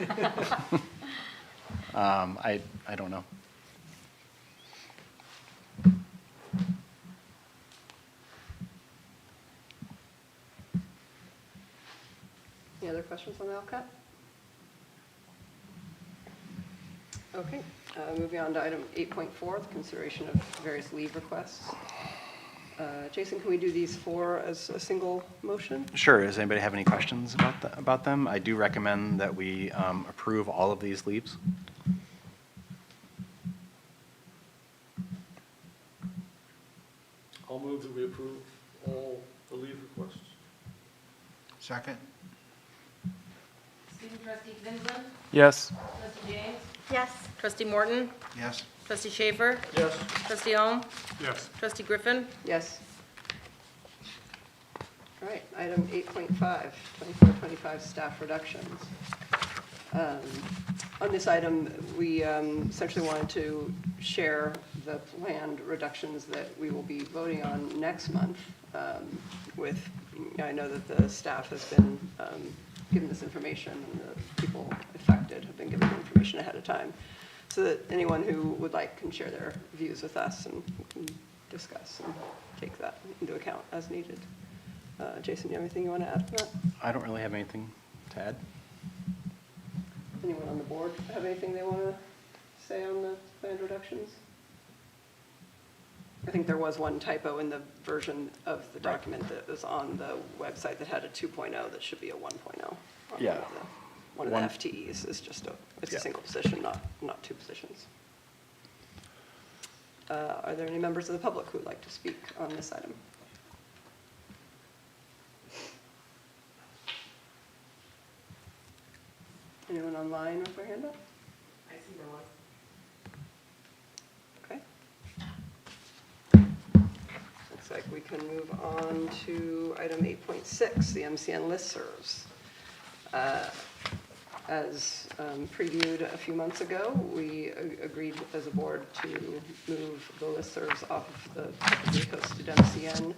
I don't know. Any other questions on the LCAT? Okay, moving on to item 8.4, the consideration of various leave requests. Jason, can we do these four as a single motion? Sure. Does anybody have any questions about them? I do recommend that we approve all of these leaves. I'll move that we approve all the leave requests. Second? Student trustee Vincent, Yes. trustee James, Yes. trustee Morton, Yes. trustee Schaefer, Yes. trustee Ohm, Yes. trustee Griffin. Yes. All right, item 8.5, 24-25 staff reductions. On this item, we essentially wanted to share the planned reductions that we will be voting on next month with, I know that the staff has been given this information, and the people affected have been given the information ahead of time, so that anyone who would like can share their views with us, and we can discuss and take that into account as needed. Jason, do you have anything you want to add to that? I don't really have anything to add. Anyone on the board have anything they want to say on the planned reductions? I think there was one typo in the version of the document that was on the website that had a 2.0 that should be a 1.0. Yeah. One of the FTEs is just it's a single position, not two positions. Are there any members of the public who would like to speak on this item? Anyone online with their hand up? I see there was. Okay. Looks like we can move on to item 8.6, the MCN listservs. As previewed a few months ago, we agreed as a board to move the listservs off of the publicly hosted MCN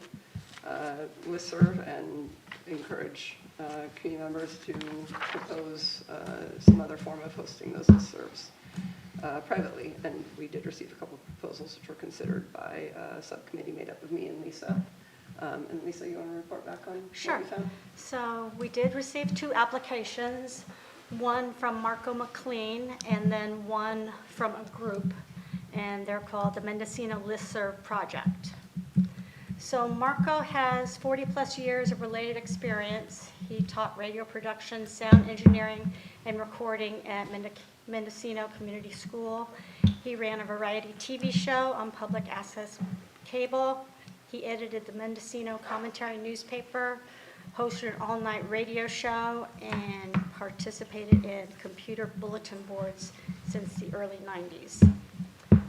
listserv and encourage community members to propose some other form of hosting those listservs privately. And we did receive a couple of proposals which were considered by a subcommittee made up of me and Lisa. And Lisa, you want to report back on Sure. what you found? So we did receive 2 applications, one from Marco McLean and then one from a group, and they're called the Mendocino Listserv Project. So Marco has 40-plus years of related experience. He taught radio production, sound engineering, and recording at Mendocino Community School. He ran a variety TV show on public access cable. He edited the Mendocino Commentary newspaper, hosted an all-night radio show, and participated in computer bulletin boards since the early 90s.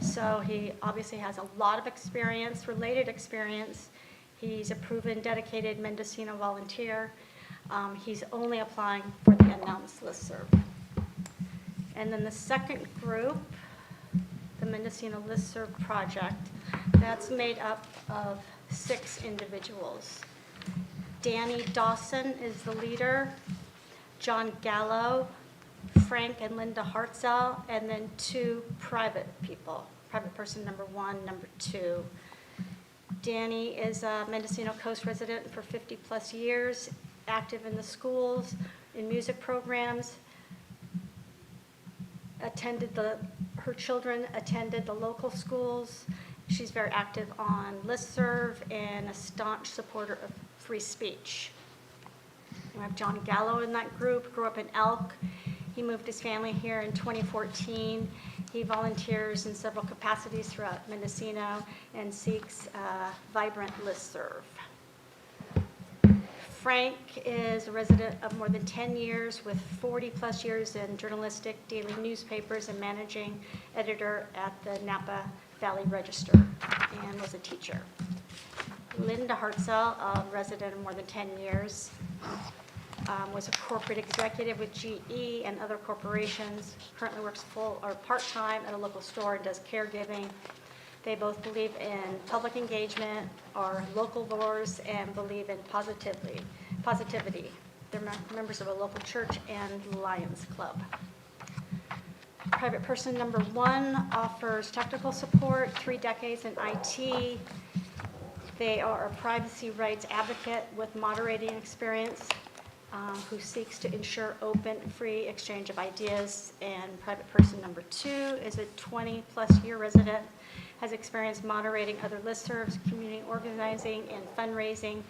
So he obviously has a lot of experience, related experience. He's a proven, dedicated Mendocino volunteer. He's only applying for the announced listserv. And then the second group, the Mendocino Listserv Project, that's made up of 6 individuals. Danny Dawson is the leader, John Gallo, Frank and Linda Hartzell, and then 2 private people, private person number 1, number 2. Danny is a Mendocino Coast resident for 50-plus years, active in the schools, in music programs, her children attended the local schools. She's very active on listserv and a staunch supporter of free speech. We have John Gallo in that group, grew up in Elk. He moved his family here in 2014. He volunteers in several capacities throughout Mendocino and seeks a vibrant listserv. Frank is a resident of more than 10 years with 40-plus years in journalistic daily newspapers and managing editor at the Napa Valley Register and was a teacher. Linda Hartzell, a resident of more than 10 years, was a corporate executive with GE and other corporations, currently works full or part-time at a local store and does caregiving. They both believe in public engagement, are local lores, and believe in positivity. They're members of a local church and Lions Club. Private person number 1 offers technical support, 3 decades in IT. They are a privacy rights advocate with moderating experience who seeks to ensure open and free exchange of ideas. And private person number 2 is a 20-plus year resident, has experience moderating other listservs, community organizing, and fundraising,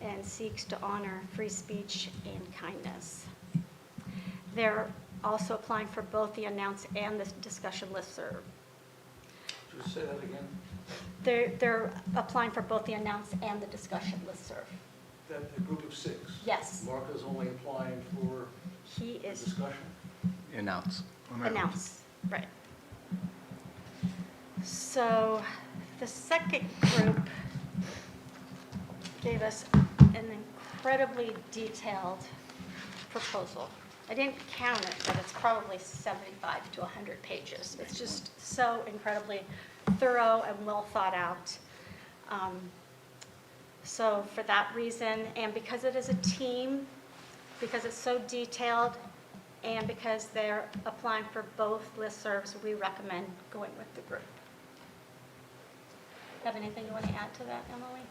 and seeks to honor free speech and kindness. They're also applying for both the announce and the discussion listserv. Just say that again. They're applying for both the announce and the discussion listserv. That the group of 6? Yes. Marco's only applying for He the is discussion? Announce. announce, right. So the second group gave us an incredibly detailed proposal. I didn't count it, but it's probably 75 to 100 pages. It's just so incredibly thorough and well thought out. So for that reason, and because it is a team, because it's so detailed, and because they're applying for both listservs, we recommend going with the group. Have anything you want to add to that, Emily?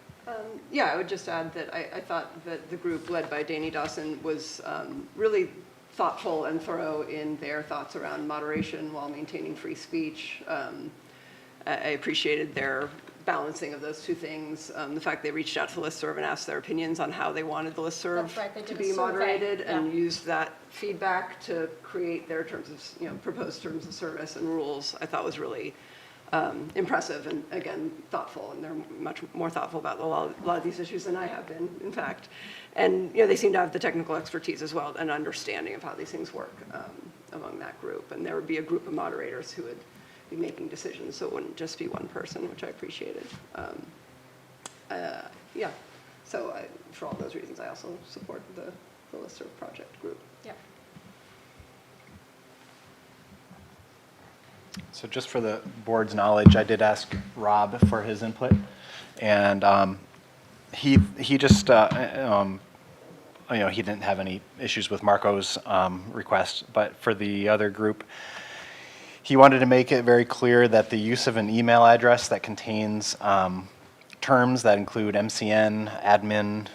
Yeah, I would just add that I thought that the group led by Danny Dawson was really thoughtful and thorough in their thoughts around moderation while maintaining free speech. I appreciated their balancing of those 2 things. The fact they reached out to the listserv and asked their opinions on how they wanted the listserv That's right, they did to a be survey, moderated and yeah. used that feedback to create their terms of, proposed terms of service and rules, I thought was really impressive and, again, thoughtful. And they're much more thoughtful about a lot of these issues than I have been, in fact. And, they seem to have the technical expertise as well and understanding of how these things work among that group. And there would be a group of moderators who would be making decisions, so it wouldn't just be one person, which I appreciated. Yeah, so for all those reasons, I also support the listserv project group. Yep. So just for the board's knowledge, I did ask Rob for his input, and he just, he didn't have any issues with Marco's request, but for the other group, he wanted to make it very clear that the use of an email address that contains terms that include MCN, admin,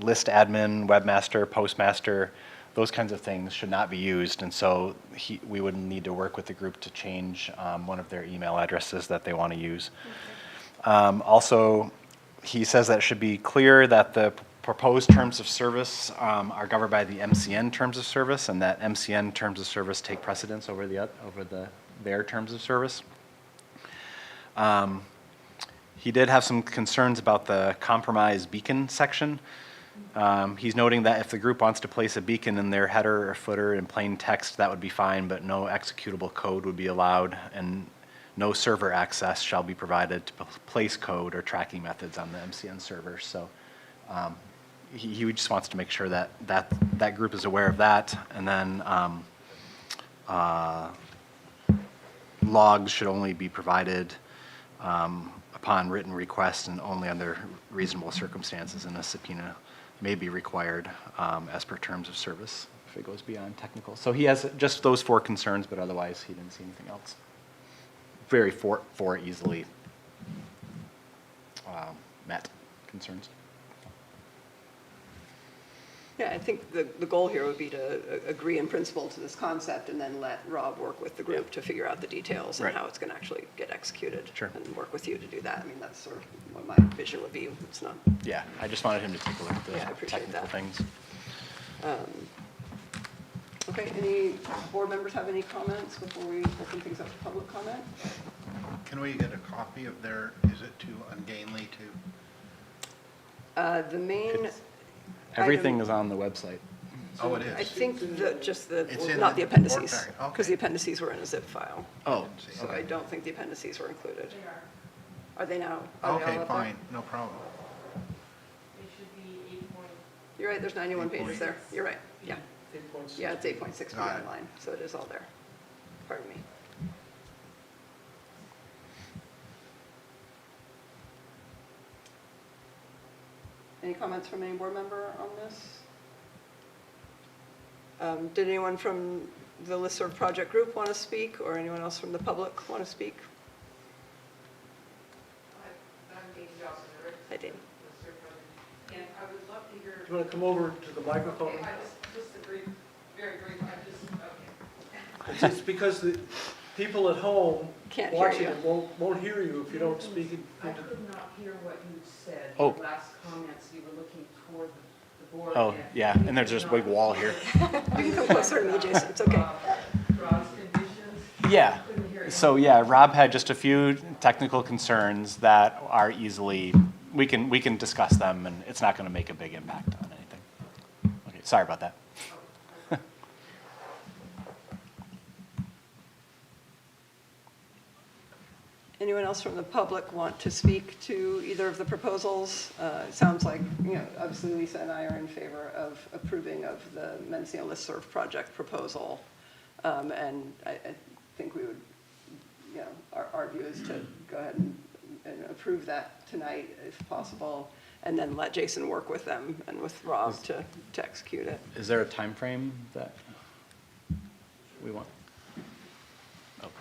list admin, webmaster, postmaster, those kinds of things should not be used. And so we would need to work with the group to change one of their email addresses that they want to use. Also, he says that it should be clear that the proposed terms of service are governed by the MCN terms of service, and that MCN terms of service take precedence over their terms of service. He did have some concerns about the compromise beacon section. He's noting that if the group wants to place a beacon in their header or footer in plain text, that would be fine, but no executable code would be allowed, and no server access shall be provided to place code or tracking methods on the MCN server. So he just wants to make sure that group is aware of that. And then logs should only be provided upon written request and only under reasonable circumstances, and a subpoena may be required as per terms of service if it goes beyond technical. So he has just those 4 concerns, but otherwise he didn't see anything else. Very four easily met concerns. Yeah, I think the goal here would be to agree in principle to this concept and then let Rob work with the group to figure out the details and Right. how it's going to actually get executed. Sure. And work with you to do that. I mean, that's sort of what my vision would be. It's not, Yeah, I just wanted him to take a look at the Yeah, I appreciate technical that. things. okay, any board members have any comments before we open things up to public comment? Can we get a copy of their, is it too ungainly to? The main. Everything item- is on the website. Oh, it is? I think It's in not the the appendices, board packet, okay. because the appendices were in a zip file. Oh, So I don't think the appendices were included. They are. Are they now? Are they all Okay, up there? fine, no problem. It should be 8 point. You're right, there's 91 pages there. You're right, yeah. 8.6. Yeah, it's 8.6 for the Got it. online, so it is all there. Pardon me. Any comments from any board member on this? Did anyone from the listserv project group want to speak, or anyone else from the public want to speak? I'm Dave Johnson, I did. and I would love to hear. Do you want to come over to the microphone? Okay, just a brief, very brief, okay. It's because the people at home Can't hear watching you. it won't hear you if you don't speak I into the... could not hear what you said. Oh. The last comments, you were looking toward the board. Oh, yeah, and there's just a big wall here. You can come closer to me, Jason, it's okay. Rob's conditions. Yeah, Couldn't hear you. so yeah, Rob had just a few technical concerns that are easily, we can discuss them, and it's not going to make a big impact on anything. Okay, sorry about that. Anyone else from the public want to speak to either of the proposals? It sounds like, obviously Lisa and I are in favor of approving of the Mendocino listserv project proposal. And I think we would, our view is to go ahead and approve that tonight if possible, and then let Jason work with them and with Rob to execute it. Is there a time frame that we want?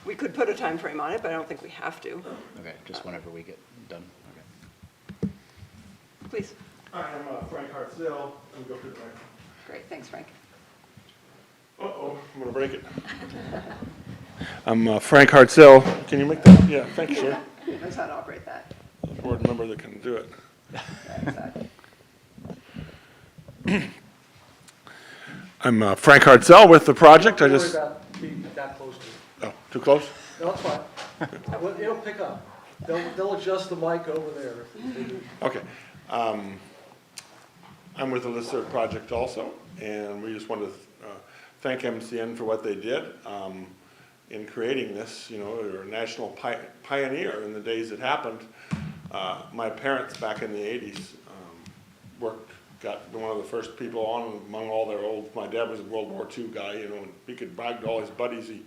We could put a time frame on it, but I don't think we have to. Okay, just whenever we get done, okay. Please. Hi, I'm Frank Hartzell. I'm go through the mic. Great, thanks, Frank. Uh-oh, I'm gonna break it. I'm Frank Hartzell. Can you make that? Yeah, thank you, sir. He knows how to operate that. Board member that can do it. Yeah, exactly. I'm Frank Hartzell with the project. I Don't worry just, about being that close to it. oh, too close? No, it's fine. Well, it'll pick up. They'll adjust the mic over there. Okay. I'm with the listserv project also, and we just want to thank MCN for what they did in creating this. They were a national pioneer in the days it happened. My parents back in the 80s got one of the first people on among all their old, my dad was a World War II guy, and he could brag to all his buddies. He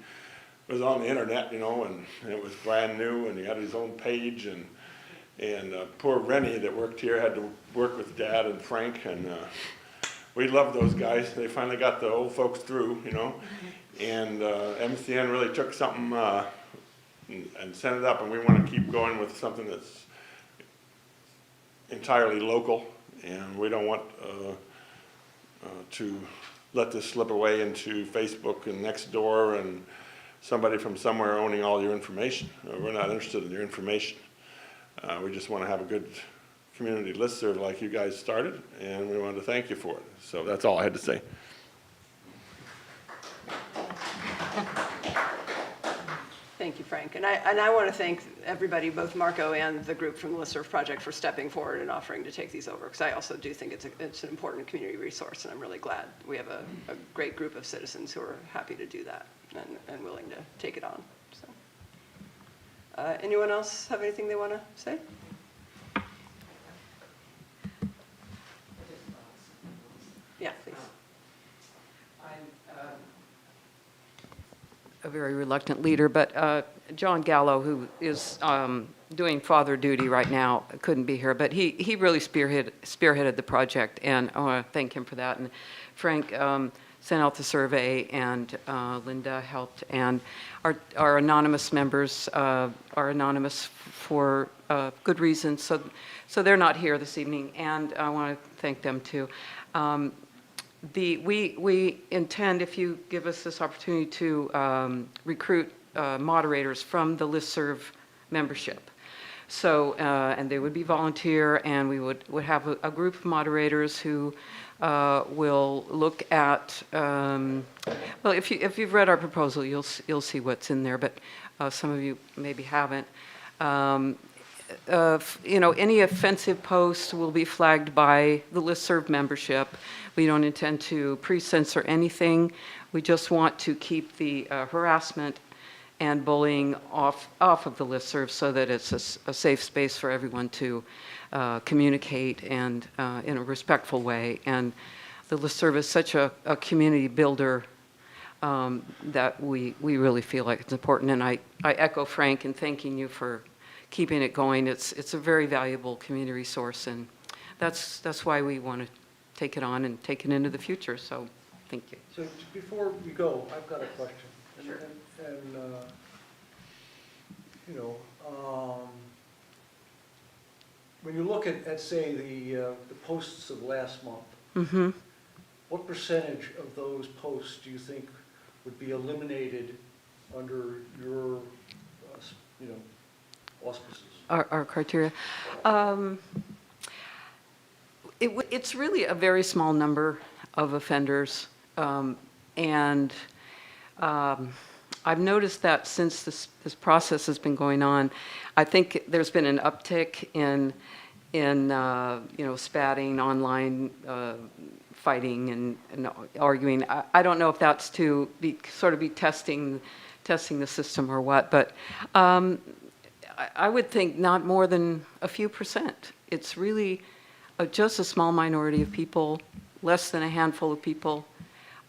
was on the internet, you know, and it was brand new, and he had his own page, and poor Rennie that worked here had to work with Dad and Frank, and we loved those guys. They finally got the old folks through, you know, and MCN really took something and sent it up, and we want to keep going with something that's entirely local, and we don't want to let this slip away into Facebook and Nextdoor and somebody from somewhere owning all your information. We're not interested in your information. We just want to have a good community listserv like you guys started, and we wanted to thank you for it. So that's all I had to say. Thank you, Frank. And I want to thank everybody, both Marco and the group from the Listserv Project, for stepping forward and offering to take these over, because I also do think it's an important community resource, and I'm really glad we have a great group of citizens who are happy to do that and willing to take it on. So, anyone else have anything they want to say? Yeah, please. A very reluctant leader, but John Gallo, who is doing father duty right now, couldn't be here, but he really spearheaded the project, and I want to thank him for that. And Frank sent out the survey, and Linda helped, and our anonymous members are anonymous for good reasons, so they're not here this evening, and I want to thank them too. We intend, if you give us this opportunity, to recruit moderators from the listserv membership. So, and they would be volunteer, and we would have a group of moderators who will look at, well, if you've read our proposal, you'll see what's in there, but some of you maybe haven't. You know, any offensive posts will be flagged by the listserv membership. We don't intend to pre-censor anything. We just want to keep the harassment and bullying off of the listserv, so that it's a safe space for everyone to communicate, and in a respectful way. And the listserv is such a community builder that we really feel like it's important. And I echo Frank in thanking you for keeping it going. It's a very valuable community resource, and that's why we want to take it on and take it into the future. So thank you. So before we go, I've got a question. Sure. And you know, when you look at say the posts of last month, Mm-hmm. what percentage of those posts do you think would be eliminated under your you know, auspices? Our criteria. It's really a very small number of offenders, and I've noticed that since this process has been going on, I think there's been an uptick in you know, spatting, online fighting, and arguing. I don't know if that's to be testing the system or what, but I would think not more than a few percent. It's really just a small minority of people, less than a handful of people.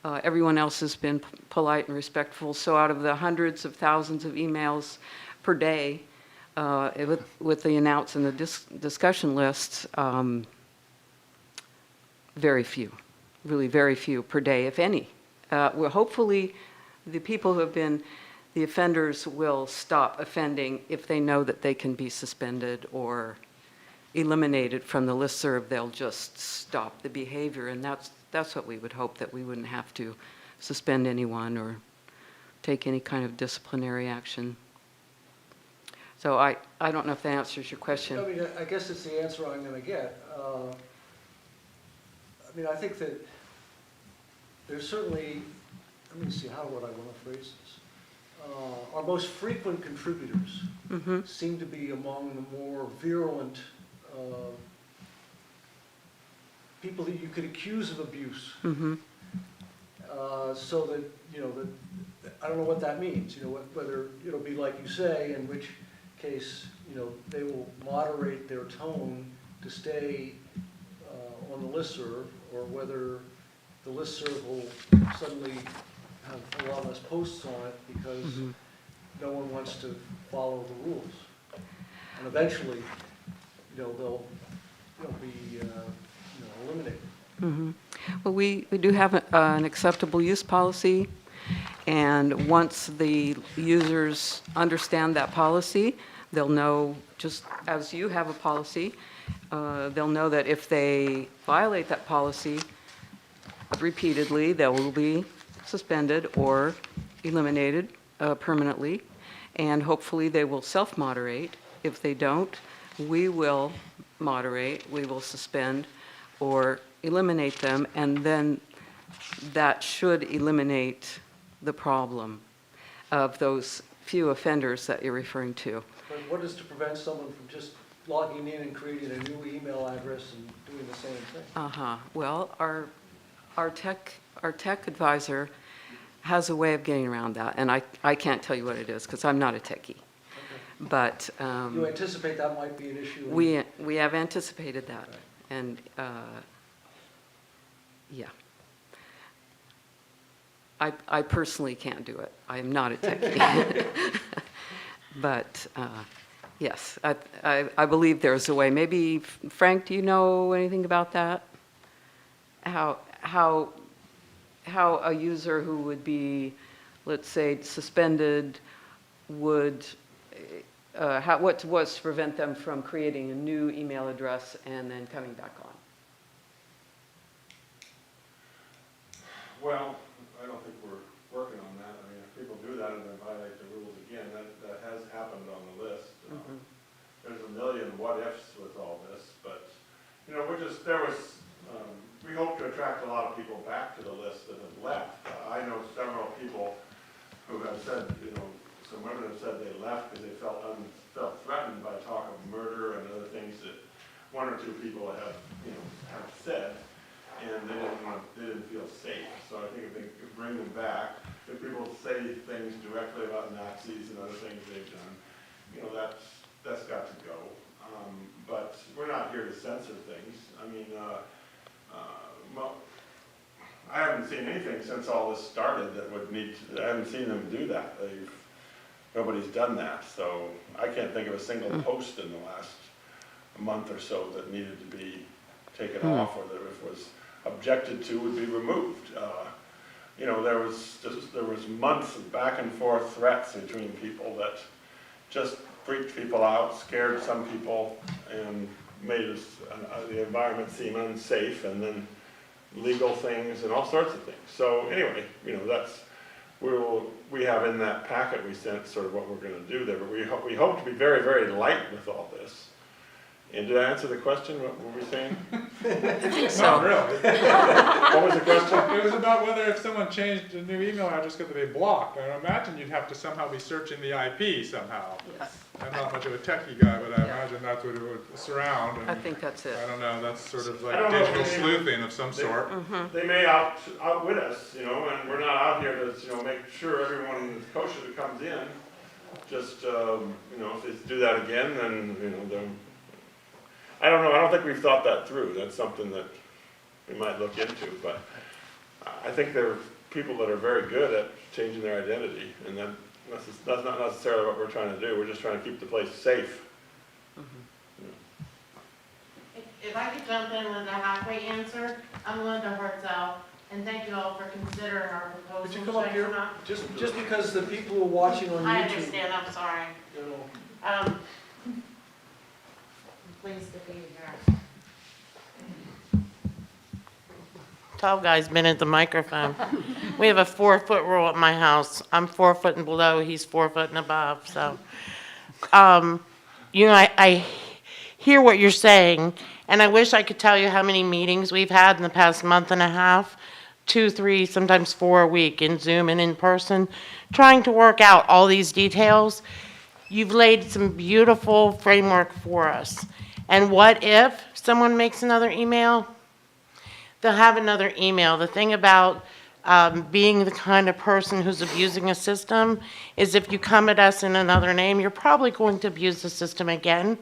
Everyone else has been polite and respectful. So out of the hundreds of thousands of emails per day, with the announce and the discussion lists, very few, really very few per day, if any. Well, hopefully the people who have been the offenders will stop offending if they know that they can be suspended or eliminated from the listserv. They'll just stop the behavior, and that's what we would hope, that we wouldn't have to suspend anyone or take any kind of disciplinary action. So I don't know if that answers your question. I mean, I guess it's the answer I'm going to get. I mean, I think that there's certainly, let me see, how would I want to phrase this? Our most frequent contributors Mm-hmm. seem to be among the more virulent people that you could accuse of abuse. Mm-hmm. So that, you know, that, I don't know what that means, you know, whether it'll be like you say, in which case, you know, they will moderate their tone to stay on the listserv, or whether the listserv will suddenly have a lot less posts on it because Mm-hmm. no one wants to follow the rules. And eventually, they'll be, eliminated. Mhm. Well, we do have an acceptable use policy, and once the users understand that policy, they'll know, just as you have a policy, they'll know that if they violate that policy repeatedly, they will be suspended or eliminated permanently, and hopefully they will self-moderate. If they don't, we will moderate, we will suspend or eliminate them, and then that should eliminate the problem of those few offenders that you're referring to. But what is to prevent someone from just logging in and creating a new email address and doing the same thing? Well, our tech advisor has a way of getting around that, and I can't tell you what it is because I'm not a techie. But You anticipate that might be an issue? we have anticipated that, Right. and yeah. I personally can't do it. I am not a techie. But yes, I believe there's a way. Maybe, Frank, do you know anything about that? How a user who would be, let's say, suspended would, what was to prevent them from creating a new email address and then coming back on? Well, I don't think we're working on that. I mean, if people do that and then violate the rules again, that has happened on the list. There's a million what-ifs with all this, but, we hope to attract a lot of people back to the list that have left. I know several people who have said, some women have said they left because they felt threatened by talk of murder and other things that one or two people have said, and they didn't feel safe. So I think if they could bring them back, if people say things directly about Nazis and other things they've done, that's got to go. But we're not here to censor things. I mean, I haven't seen anything since all this started that would need to, I haven't seen them do that. Nobody's done that. So I can't think of a single post in the last month or so that needed to be taken off, or that if it was objected to would be removed. There was months of back and forth threats between people that just freaked people out, scared some people, and made the environment seem unsafe, and then legal things and all sorts of things. So anyway, we have in that packet we sent sort of what we're going to do there, but we hope to be very, very light with all this. And did I answer the question? What were we saying? I think so. Not really. What was the question? It was about whether if someone changed a new email address, could they be blocked? I imagine you'd have to somehow be searching the IP somehow. Yes. I'm not much of a techie guy, but I imagine that's what it would surround. I think that's it. I don't know, that's sort of like I don't know if digital they- sleuthing of some sort. They may outwit us, and we're not out here to, make sure everyone is kosher that comes in. Just, if they do that again, then, I don't know, I don't think we've thought that through. That's something that we might look into, but I think there are people that are very good at changing their identity, and that's not necessarily what we're trying to do. We're just trying to keep the place safe. If I could jump in with a halfway answer, I'm Linda Hartzell, and thank you all for considering our proposal. Would you come up here? Just because the people who are watching on YouTube. I understand, I'm sorry. Pleased to be here. Tall guy's been at the microphone. We have a 4-foot rule at my house. I'm 4 foot and below, he's 4 foot and above, so. I hear what you're saying, and I wish I could tell you how many meetings we've had in the past month and a half, 2, 3, sometimes 4 a week in Zoom and in person, trying to work out all these details. You've laid some beautiful framework for us. And what if someone makes another email? They'll have another email. The thing about being the kind of person who's abusing a system is if you come at us in another name, you're probably going to abuse the system again.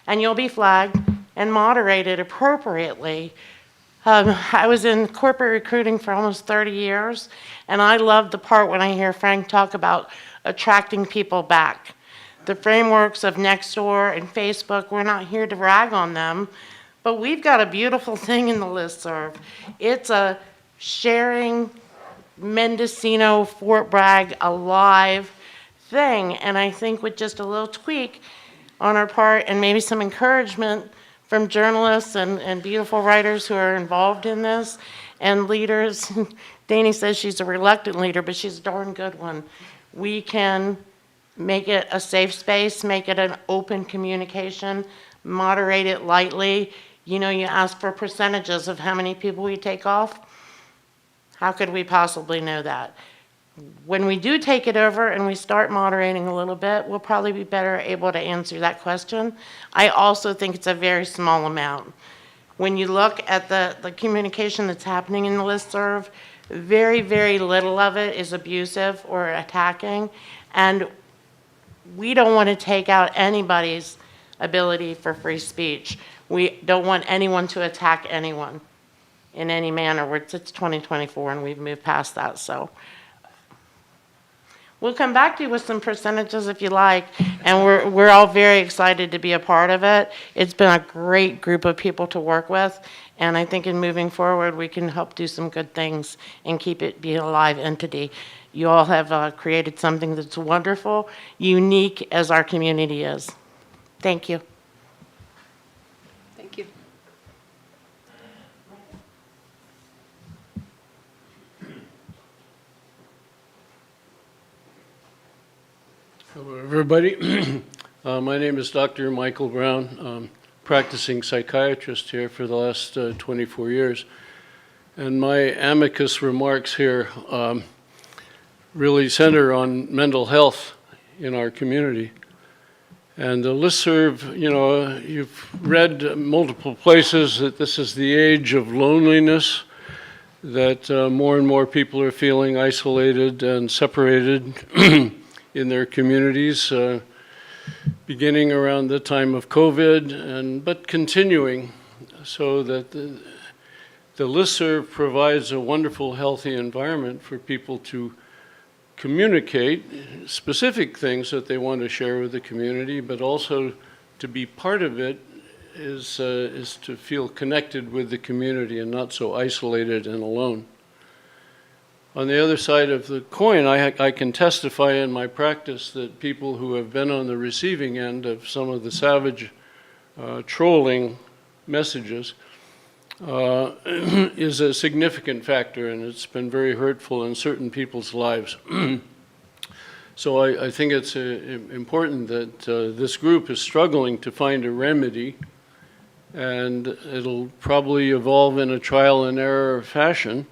And you'll be flagged and moderated appropriately. I was in corporate recruiting for almost 30 years, and I love the part when I hear Frank talk about attracting people back. The frameworks of Nextdoor and Facebook, we're not here to rag on them, but we've got a beautiful thing in the listserv. It's a sharing Mendocino, Fort Bragg, alive thing, and I think with just a little tweak on our part and maybe some encouragement from journalists and beautiful writers who are involved in this and leaders. Danny says she's a reluctant leader, but she's a darn good one. We can make it a safe space, make it an open communication, moderate it lightly. You know, you ask for percentages of how many people we take off. How could we possibly know that? When we do take it over and we start moderating a little bit, we'll probably be better able to answer that question. I also think it's a very small amount. When you look at the communication that's happening in the listserv, very, very little of it is abusive or attacking. And we don't want to take out anybody's ability for free speech. We don't want anyone to attack anyone in any manner. It's 2024 and we've moved past that, so. We'll come back to you with some percentages if you like, and we're all very excited to be a part of it. It's been a great group of people to work with, and I think in moving forward we can help do some good things and keep it be a live entity. You all have created something that's wonderful, unique as our community is. Thank you. Thank you. Hello, everybody. My name is Dr. Michael Brown, practicing psychiatrist here for the last 24 years. And my amicus remarks here really center on mental health in our community. And the listserv, you know, you've read multiple places that this is the age of loneliness, that more and more people are feeling isolated and separated in their communities, beginning around the time of COVID, but continuing, so that the listserv provides a wonderful, healthy environment for people to communicate specific things that they want to share with the community, but also to be part of it is to feel connected with the community and not so isolated and alone. On the other side of the coin, I can testify in my practice that people who have been on the receiving end of some of the savage trolling messages is a significant factor, and it's been very hurtful in certain people's lives. So I think it's important that this group is struggling to find a remedy, and it'll probably evolve in a trial and error fashion.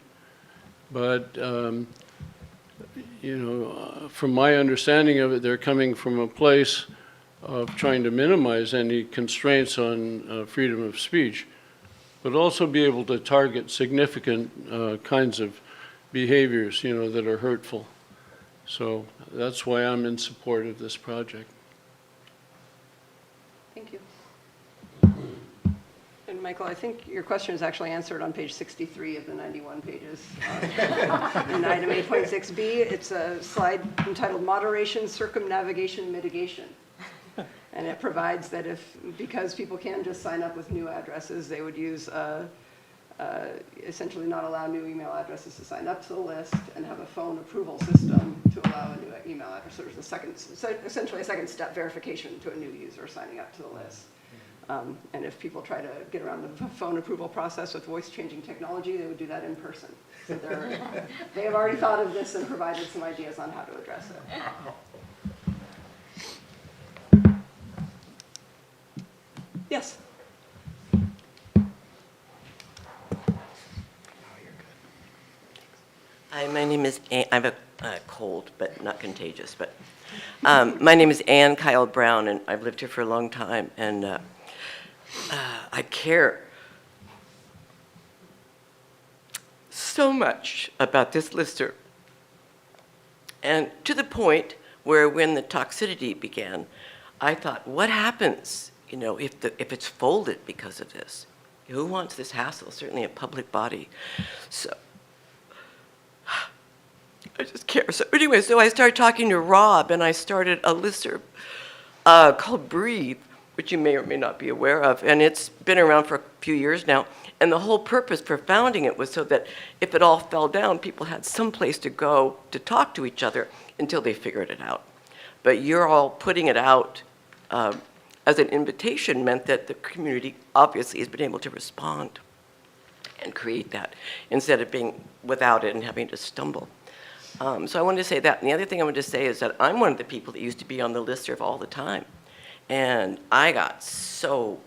But, you know, from my understanding of it, they're coming from a place of trying to minimize any constraints on freedom of speech, but also be able to target significant kinds of behaviors, you know, that are hurtful. So that's why I'm in support of this project. Thank you. And Michael, I think your question is actually answered on page 63 of the 91 pages. In item 8.6b, it's a slide entitled Moderation, Circumnavigation, Mitigation. And it provides that because people can just sign up with new addresses, they would use essentially not allow new email addresses to sign up to the list and have a phone approval system to allow a new email address. So there's essentially a second step verification to a new user signing up to the list. And if people try to get around the phone approval process with voice-changing technology, they would do that in person. So they have already thought of this and provided some ideas on how to address it. Yes? Hi, my name is Ann. I have a cold, but not contagious. But my name is Ann Kyle Brown, and I've lived here for a long time. And I care so much about this listserv. And to the point where when the toxicity began, I thought, what happens, you know, if it's folded because of this? Who wants this hassle? Certainly a public body. So I just care. So anyway, so I started talking to Rob, and I started a listserv called Breathe, which you may or may not be aware of, and it's been around for a few years now. And the whole purpose for founding it was so that if it all fell down, people had some place to go to talk to each other until they figured it out. But you're all putting it out as an invitation meant that the community obviously has been able to respond and create that instead of being without it and having to stumble. So I wanted to say that. And the other thing I wanted to say is that I'm one of the people that used to be on the listserv all the time. And I got so,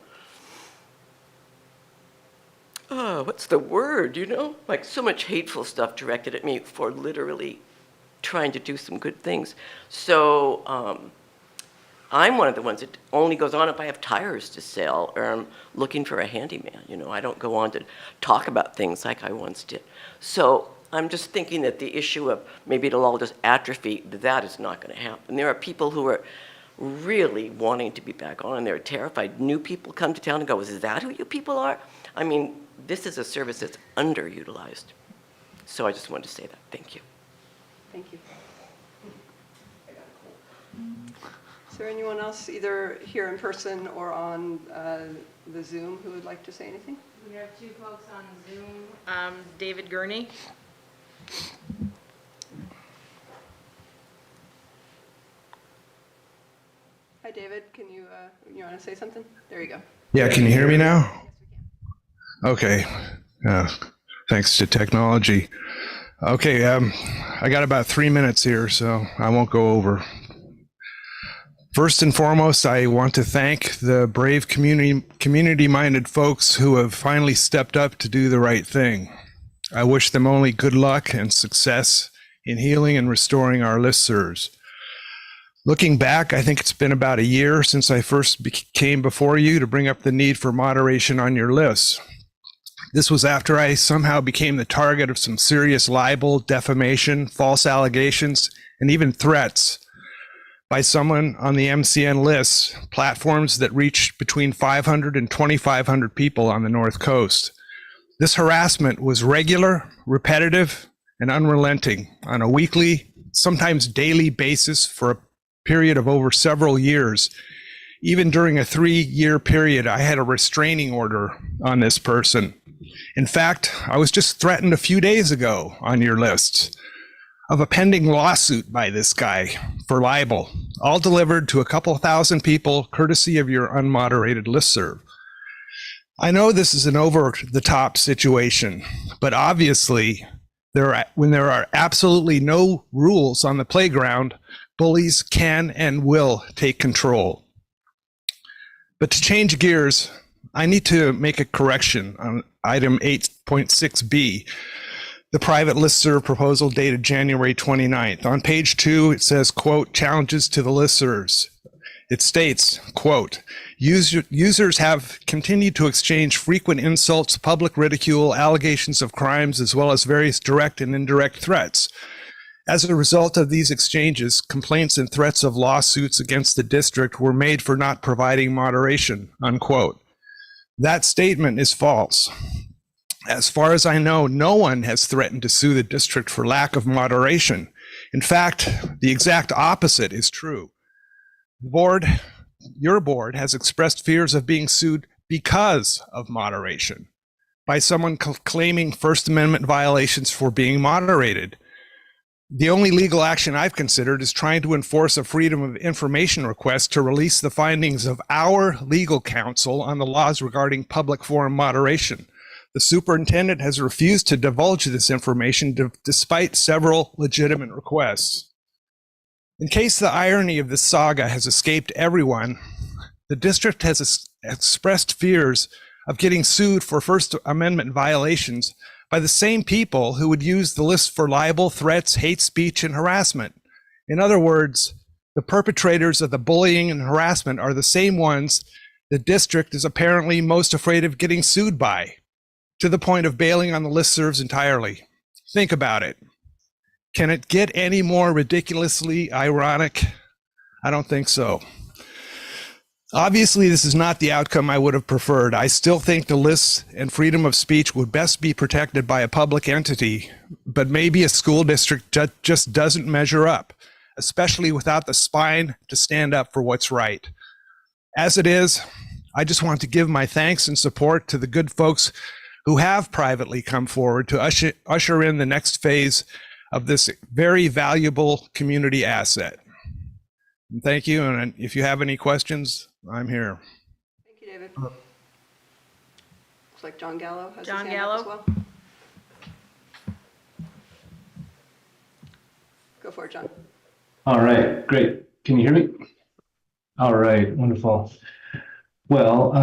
what's the word, you know? Like so much hateful stuff directed at me for literally trying to do some good things. So I'm one of the ones that only goes on if I have tires to sell or I'm looking for a handyman. You know, I don't go on to talk about things like I once did. So I'm just thinking that the issue of maybe it'll all just atrophy, that is not going to happen. There are people who are really wanting to be back on, and they're terrified. New people come to town and go, is that who you people are? I mean, this is a service that's underutilized. So I just wanted to say that. Thank you. Thank you. Is there anyone else, either here in person or on the Zoom, who would like to say anything? We have two folks on Zoom. David Gurney. Hi, David. Can you want to say something? There you go. Yeah, can you hear me now? Okay. Thanks to technology. Okay, I got about 3 minutes here, so I won't go over. First and foremost, I want to thank the brave community-minded folks who have finally stepped up to do the right thing. I wish them only good luck and success in healing and restoring our listservs. Looking back, I think it's been about a year since I first came before you to bring up the need for moderation on your lists. This was after I somehow became the target of some serious libel, defamation, false allegations, and even threats by someone on the MCN lists, platforms that reached between 500 and 2,500 people on the North Coast. This harassment was regular, repetitive, and unrelenting on a weekly, sometimes daily basis for a period of over several years. Even during a 3-year period, I had a restraining order on this person. In fact, I was just threatened a few days ago on your lists of a pending lawsuit by this guy for libel, all delivered to a couple thousand people courtesy of your unmoderated listserv. I know this is an over-the-top situation, but obviously, when there are absolutely no rules on the playground, bullies can and will take control. But to change gears, I need to make a correction on item 8.6b, the private listserv proposal dated January 29th. On page 2, it says, quote, challenges to the listservs. It states, quote, users have continued to exchange frequent insults, public ridicule, allegations of crimes, as well as various direct and indirect threats. As a result of these exchanges, complaints and threats of lawsuits against the district were made for not providing moderation, unquote. That statement is false. As far as I know, no one has threatened to sue the district for lack of moderation. In fact, the exact opposite is true. Your board has expressed fears of being sued because of moderation by someone claiming First Amendment violations for being moderated. The only legal action I've considered is trying to enforce a Freedom of Information request to release the findings of our legal counsel on the laws regarding public forum moderation. The superintendent has refused to divulge this information despite several legitimate requests. In case the irony of this saga has escaped everyone, the district has expressed fears of getting sued for First Amendment violations by the same people who would use the list for libel, threats, hate speech, and harassment. In other words, the perpetrators of the bullying and harassment are the same ones the district is apparently most afraid of getting sued by, to the point of bailing on the listservs entirely. Think about it. Can it get any more ridiculously ironic? I don't think so. Obviously, this is not the outcome I would have preferred. I still think the lists and freedom of speech would best be protected by a public entity, but maybe a school district just doesn't measure up, especially without the spine to stand up for what's right. As it is, I just want to give my thanks and support to the good folks who have privately come forward to usher in the next phase of this very valuable community asset. And thank you, and if you have any questions, I'm here. Thank you, David. Looks like John Gallo has his John hand up as Gallo. well. Go for it, John. All right, great. Can you hear me? All right, wonderful. Well,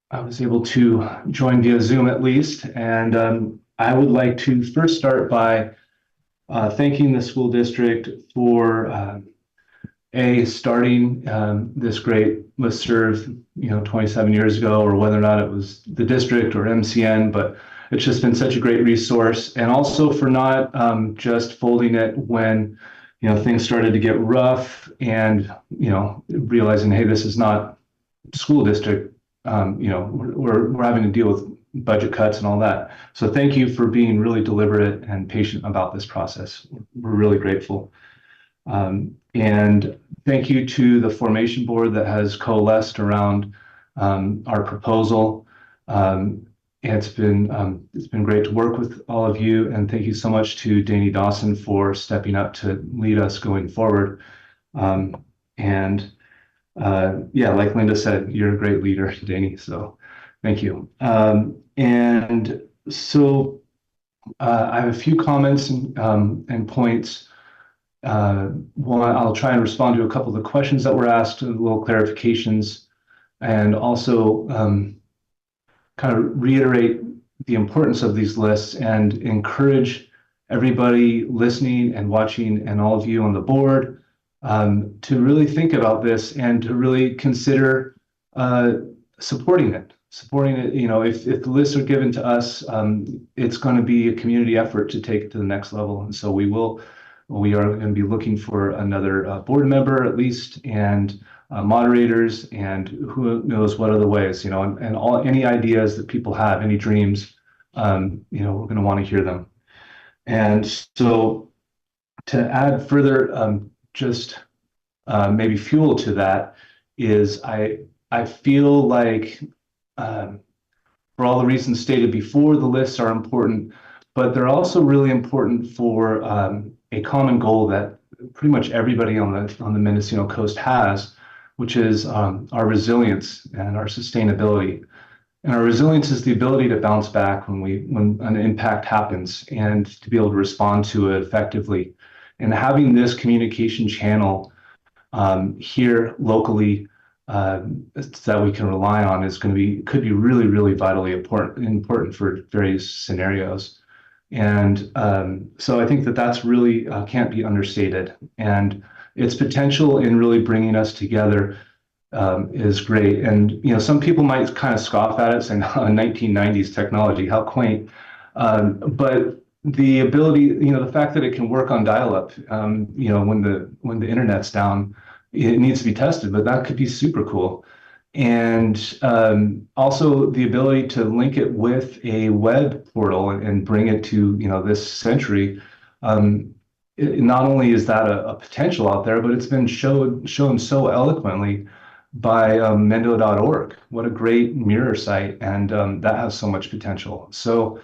I was able to join via Zoom at least, and I would like to first start by thanking the school district for starting this great listserv, 27 years ago, or whether or not it was the district or MCN, but it's just been such a great resource, and also for not just folding it when things started to get rough, and realizing, hey, this is not school district. We're having to deal with budget cuts and all that. So thank you for being really deliberate and patient about this process. We're really grateful. And thank you to the formation board that has coalesced around our proposal. It's been great to work with all of you, and thank you so much to Danny Dawson for stepping up to lead us going forward. Yeah, like Linda said, you're a great leader, Danny. So thank you. And so I have a few comments and points. One, I'll try and respond to a couple of the questions that were asked, little clarifications, and also kind of reiterate the importance of these lists and encourage everybody listening and watching, and all of you on the board, to really think about this and to really consider supporting it. If the lists are given to us, it's going to be a community effort to take it to the next level. And so we are going to be looking for another board member at least, and moderators, and who knows what other ways, and any ideas that people have, any dreams, we're going to want to hear them. And so to add further, just maybe fuel to that is I feel like for all the reasons stated before, the lists are important, but they're also really important for a common goal that pretty much everybody on the Mendocino coast has, which is our resilience and our sustainability. And our resilience is the ability to bounce back when an impact happens, and to be able to respond to it effectively. And having this communication channel here locally that we can rely on could be really, really vitally important for various scenarios. And so I think that's really can't be understated. And its potential in really bringing us together is great. And some people might kind of scoff at it, saying, "Oh, 1990s technology, how quaint." But the ability, the fact that it can work on dial-up, when the internet's down, it needs to be tested, but that could be super cool. And also the ability to link it with a web portal and bring it to this century. Not only is that a potential out there, but it's been shown so eloquently by mendo.org. What a great mirror site, and that has so much potential. So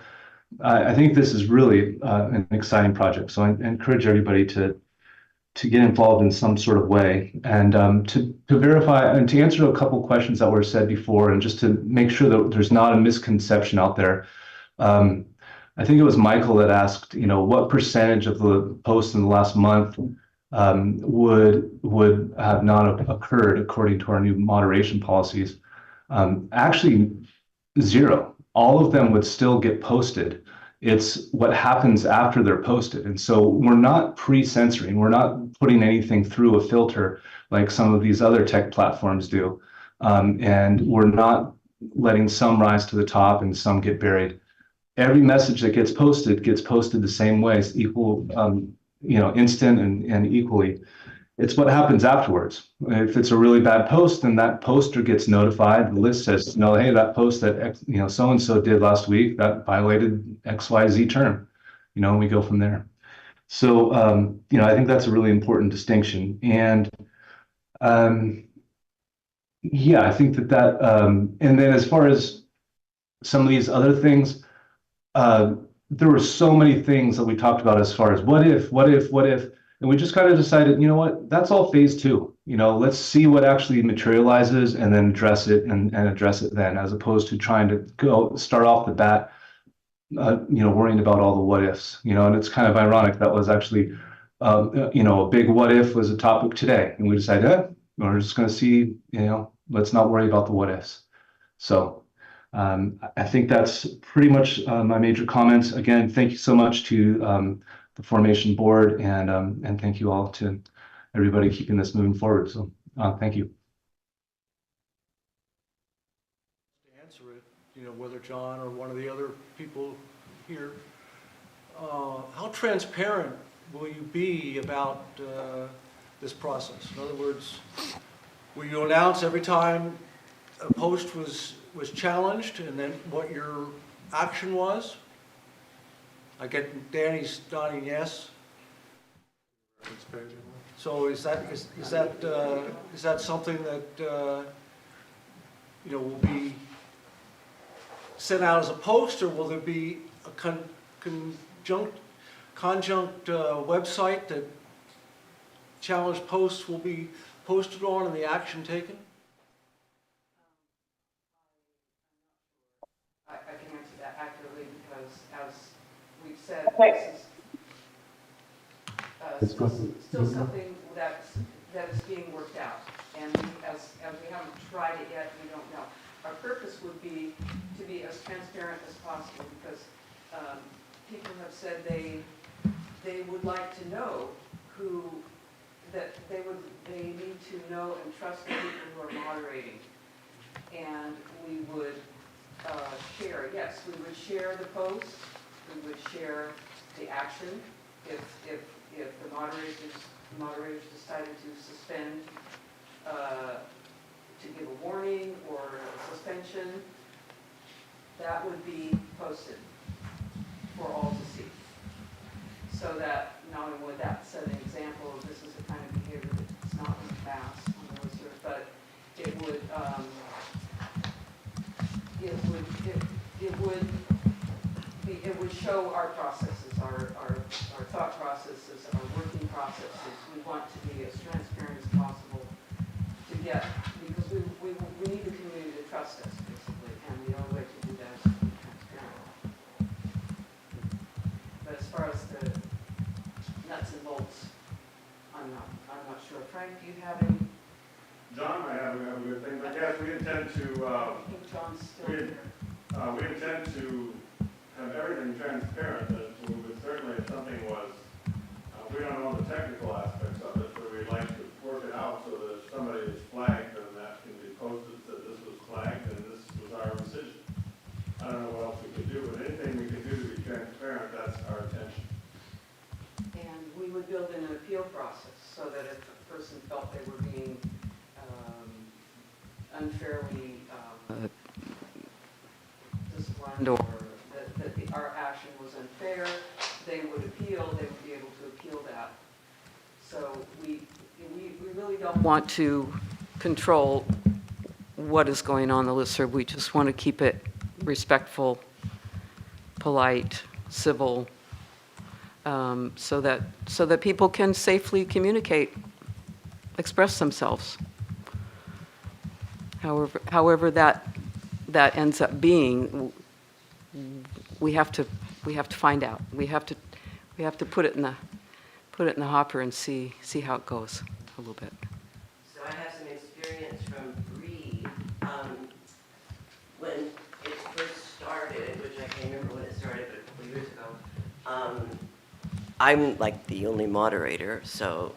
I think this is really an exciting project. So I encourage everybody to get involved in some sort of way, and to verify and to answer a couple questions that were said before, and just to make sure that there's not a misconception out there. I think it was Michael that asked, what percentage of the posts in the last month would have not occurred according to our new moderation policies. Actually, zero. All of them would still get posted. It's what happens after they're posted. And so we're not pre-censoring. We're not putting anything through a filter like some of these other tech platforms do. And we're not letting some rise to the top and some get buried. Every message that gets posted the same way. It's equal, instant and equally. It's what happens afterwards. If it's a really bad post, then that poster gets notified. The list says, no, hey, that post that so-and-so did last week, that violated XYZ term, and we go from there. So, I think that's a really important distinction. And yeah, I think that, and then as far as some of these other things, there were so many things that we talked about as far as what if, and we just kind of decided, you know what, that's all phase 2. Let's see what actually materializes and then address it and address it then, as opposed to trying to start off the bat, worrying about all the what ifs, and it's kind of ironic that was actually, a big what if was a topic today. And we decided, we're just going to see, let's not worry about the what ifs. So I think that's pretty much my major comments. Again, thank you so much to the formation board, and thank you all to everybody keeping this moving forward. So thank you. To answer it, whether John or one of the other people here, how transparent will you be about this process? In other words, will you announce every time a post was challenged and then what your action was? I get Danny's nodding yes. So is that something that will be sent out as a post, or will there be a conjunct website that challenge posts will be posted on and the action taken? I can answer that accurately because, as we've said, this is still something that is being worked out. And as we haven't tried it yet, we don't know. Our purpose would be to be as transparent as possible, because people have said they would like to know that they need to know and trust the people who are moderating. And we would share, yes, we would share the post, we would share the action if the moderators decided to suspend, to give a warning or a suspension, that would be posted for all to see. So that not only would that set an example of this is the kind of behavior that's not in the past on the listserv, but it would show our processes, our thought processes, our working processes. We want to be as transparent as possible to get, because we need the community to trust us, basically, and the only way to do that is to be transparent. But as far as the nuts and bolts, I'm not sure. Frank, do you have any? John might have a good thing, but yes, we intend to, I think John's still here. we intend to have everything transparent. That we would certainly, if something was, we don't know the technical aspects of it, but we'd like to work it out so that if somebody is flagged, then that can be posted that this was flagged and this was our decision. I don't know what else we could do, but anything we can do to be transparent, that's our intention. And we would build in an appeal process so that if a person felt they were being unfairly disciplined, or that our action was unfair, they would appeal, they would be able to appeal that. So we really don't want to control what is going on the listserv. We just want to keep it respectful, polite, civil, so that people can safely communicate, express themselves. However that ends up being, we have to find out. We have to put it in the hopper and see how it goes a little bit. So I have some experience from Breed. When it first started, which I can't remember when it started, but a couple of years ago, I'm like the only moderator, so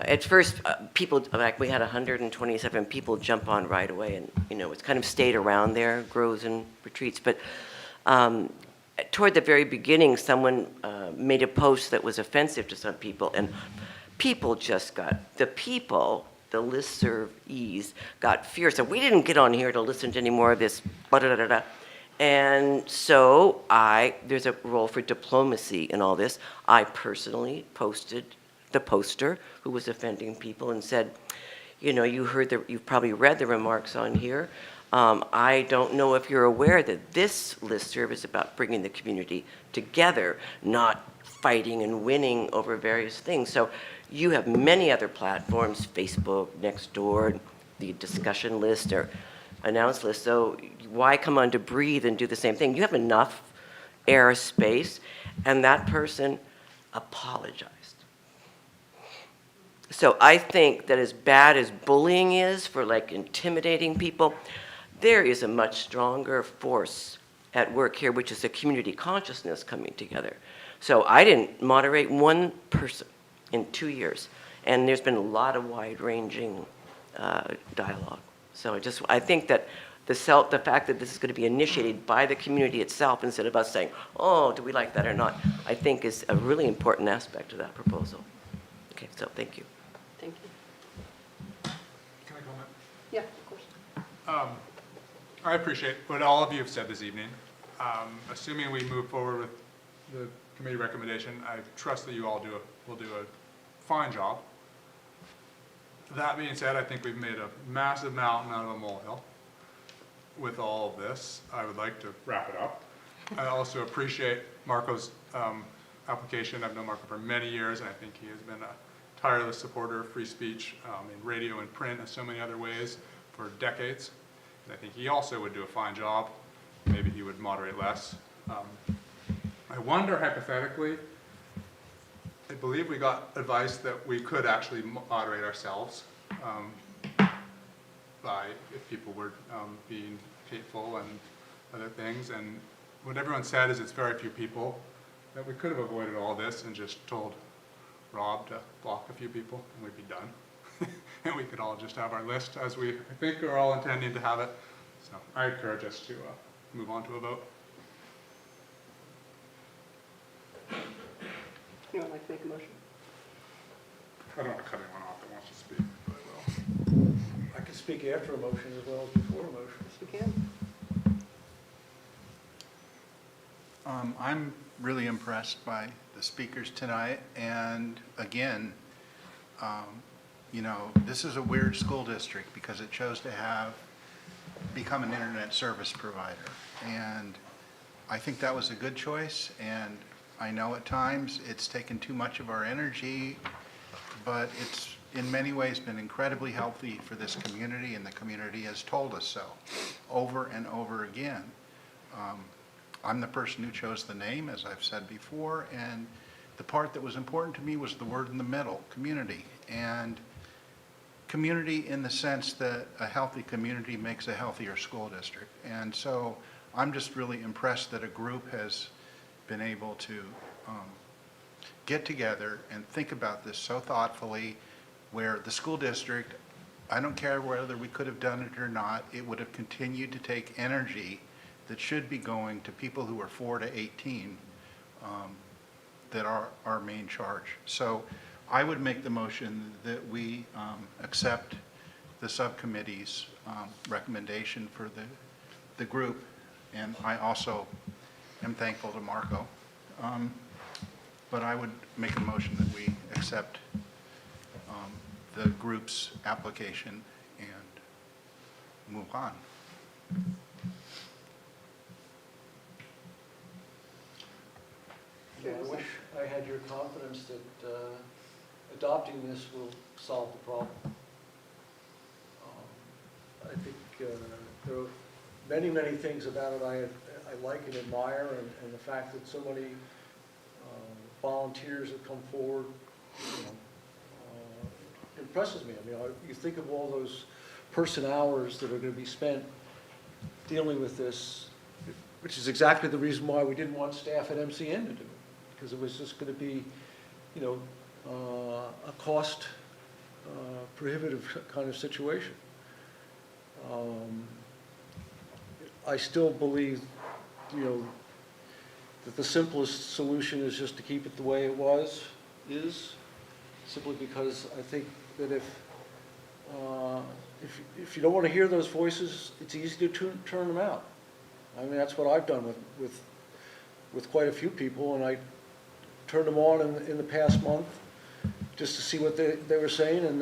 at first people, like we had 127 people jump on right away, and it's kind of stayed around there, grows and retreats. But toward the very beginning, someone made a post that was offensive to some people, and people just got, the listservees got fierce. And we didn't get on here to listen to any more of this, blah-da-da-da-da. And so there's a role for diplomacy in all this. I personally posted the poster who was offending people and said, you know, you've probably read the remarks on here. I don't know if you're aware that this listserv is about bringing the community together, not fighting and winning over various things. So you have many other platforms, Facebook, Nextdoor, the discussion list or announce list. So why come on to Breathe and do the same thing? You have enough airspace, and that person apologized. So I think that as bad as bullying is for like intimidating people, there is a much stronger force at work here, which is a community consciousness coming together. So I didn't moderate one person in 2 years, and there's been a lot of wide-ranging dialogue. So I think that the fact that this is going to be initiated by the community itself instead of us saying, oh, do we like that or not, I think is a really important aspect of that proposal. Okay, so thank you. Thank you. Can I comment? Yeah, of course. I appreciate what all of you have said this evening. Assuming we move forward with the committee recommendation, I trust that you all will do a fine job. That being said, I think we've made a massive mountain out of a molehill with all of this. I would like to wrap it up. I also appreciate Marco's application. I've known Marco for many years, and I think he has been a tireless supporter of free speech in radio and print and so many other ways for decades. And I think he also would do a fine job. Maybe he would moderate less. I wonder, hypothetically, I believe we got advice that we could actually moderate ourselves if people were being hateful and other things. And what everyone said is it's very few people, that we could have avoided all this and just told Rob to block a few people and we'd be done. And we could all just have our list as we, I think, are all intending to have it. So I encourage us to move on to a vote. Anyone like to make a motion? I don't want to cut anyone off that wants to speak, but I will. I can speak after a motion as well as before a motion. Yes, you can. I'm really impressed by the speakers tonight, and again, you know, this is a weird school district because it chose to become an internet service provider, and I think that was a good choice. And I know at times it's taken too much of our energy, but it's in many ways been incredibly healthy for this community, and the community has told us so over and over again. I'm the person who chose the name, as I've said before, and the part that was important to me was the word in the middle, community. And community in the sense that a healthy community makes a healthier school district. And so I'm just really impressed that a group has been able to get together and think about this so thoughtfully, where the school district, I don't care whether we could have done it or not, it would have continued to take energy that should be going to people who are 4 to 18 that are our main charge. So I would make the motion that we accept the subcommittee's recommendation for the group, and I also am thankful to Marco. But I would make a motion that we accept the group's application and move on. Yeah, I wish I had your confidence that adopting this will solve the problem. I think there are many, many things about it I like and admire, and the fact that so many volunteers have come forward, you know, impresses me. I mean, you think of all those person hours that are going to be spent dealing with this, which is exactly the reason why we didn't want staff at MCN to do it, because it was just going to be, you know, a cost prohibitive kind of situation. I still believe, you know, that the simplest solution is just to keep it the way it is, simply because I think that if you don't want to hear those voices, it's easy to turn them out. I mean, that's what I've done with quite a few people, and I turned them on in the past month just to see what they were saying, and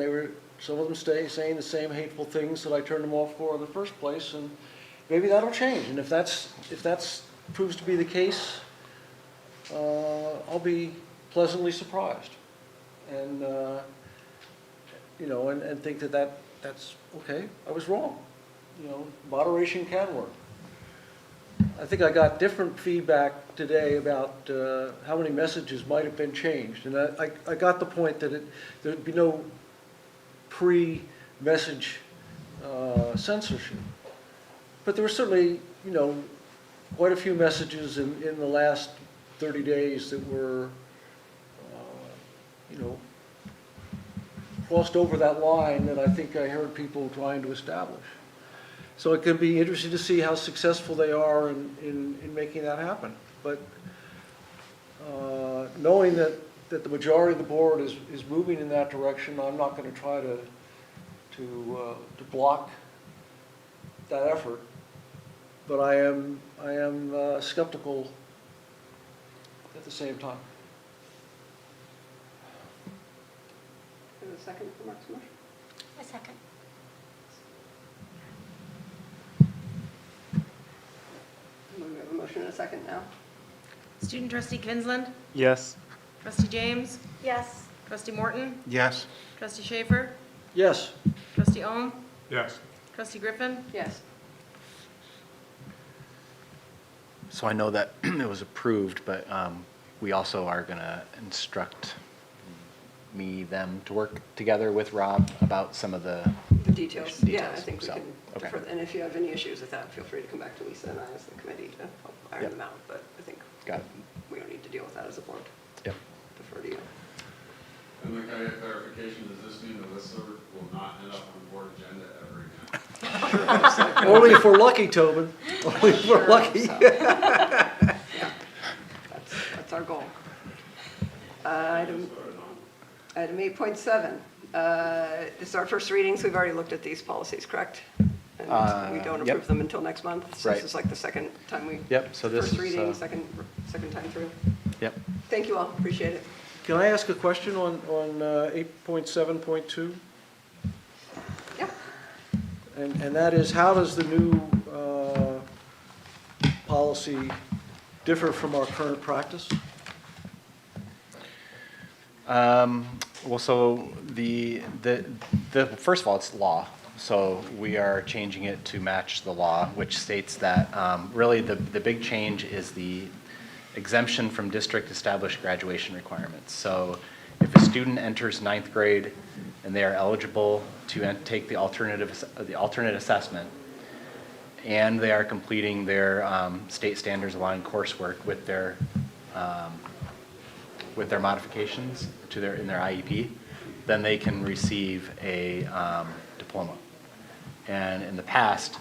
some of them saying the same hateful things that I turned them off for in the first place, and maybe that'll change. And if that's proves to be the case, I'll be pleasantly surprised, and you know, and think that's okay. I was wrong. You know, moderation can work. I think I got different feedback today about how many messages might have been changed, and I got the point that there'd be no pre-message censorship, but there were certainly, you know, quite a few messages in the last 30 days that were, you know, crossed over that line that I think I heard people trying to establish. So it can be interesting to see how successful they are in making that happen. But knowing that the majority of the board is moving in that direction, I'm not going to try to block that effort. But I am skeptical at the same time. Is there a second for Mark's motion? A second. We have a motion and a second now. Student trustee Kinsland? Yes. Trustee James? Yes. Trustee Morton? Yes. Trustee Schaefer? Yes. Trustee Ohm? Yes. Trustee Griffin? Yes. So I know that it was approved, but we also are going to instruct them to work together with Rob about some of the Details. Yeah, I think we so, can okay. defer. And if you have any issues with that, feel free to come back to Lisa and I as the committee to help iron Yep. them out. But I think Got it. we don't need to deal with that as a board. Yep. Defer to you. And like I get clarification, does this mean the listserv will not end up on the board agenda ever again? Only if we're lucky, Tobin. Only if we're lucky. Yeah, that's our goal. Item 8.7. This is our first readings. We've already looked at these policies, correct? And we don't Yep. approve them until next month. So Right. this is like the second time we. Yep, so this First is, reading, second time through. Yep. Thank you all. Appreciate it. Can I ask a question on 8.7.2? Yeah. And that is, how does the new policy differ from our current practice? Well, so the first of all, it's law. So we are changing it to match the law, which states that really the big change is the exemption from district established graduation requirements. So if a student enters 9th grade and they are eligible to take the alternate assessment, and they are completing their state standards aligned coursework with their modifications in their IEP, then they can receive a diploma. And in the past,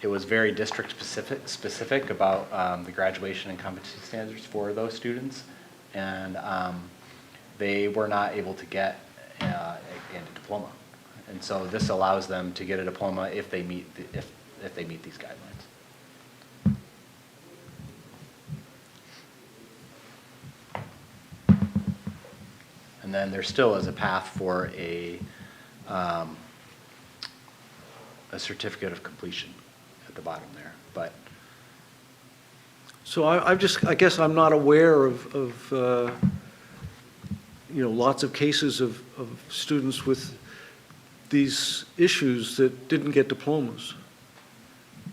it was very district specific about the graduation and competency standards for those students, and they were not able to get a diploma. And so this allows them to get a diploma if they meet if they meet these guidelines. And then there still is a path for a certificate of completion at the bottom there, but. So I guess I'm not aware of lots of cases of students with these issues that didn't get diplomas.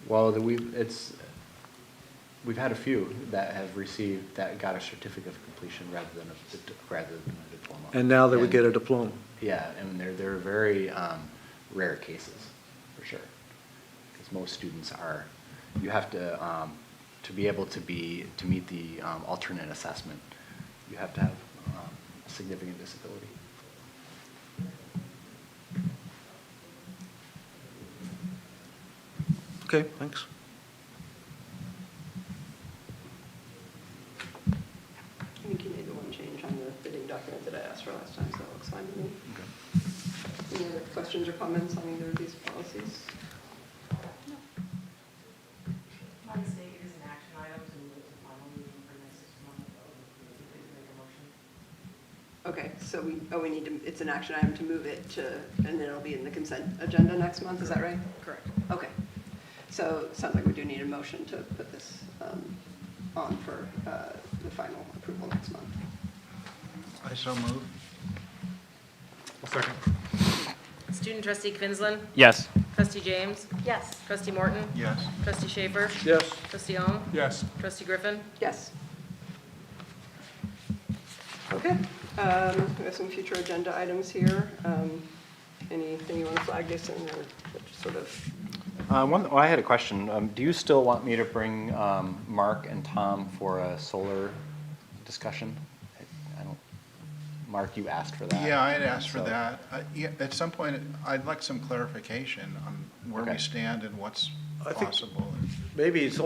Well, we've had a few that got a certificate of completion rather than a diploma. And now they would get a diploma. Yeah, and they're very rare cases, for sure. Because most students you have to be able to meet the alternate assessment, you have to have a significant disability. Okay, thanks. change on the bidding document that I asked for last time, so that looks fine to me. Any other questions or comments on either of these policies? My mistake, it is an action item to move it to final meeting for next month. If you could make a motion. Okay, so we need to, it's an action item to move it to, and then it'll be in the consent agenda next month, is that right? Correct. Okay. So it sounds like we do need a motion to put this on for the final approval next month. I so move. Second. Student trustee Kvinzland? Yes. Trustee James? Yes. Trustee Morton? Yes. Trustee Schaefer? Yes. Trustee Ohm? Yes. Trustee Griffin? Yes. Okay, we have some future agenda items here. Anything you want to flag, Jason, or just sort of? I had a question. Do you still want me to bring Mark and Tom for a solar discussion? I don't. Mark, you asked for that. Yeah, I had asked for So- that. Yeah, at some point, I'd like some clarification on where we Okay. stand and what's I think- possible. Maybe it's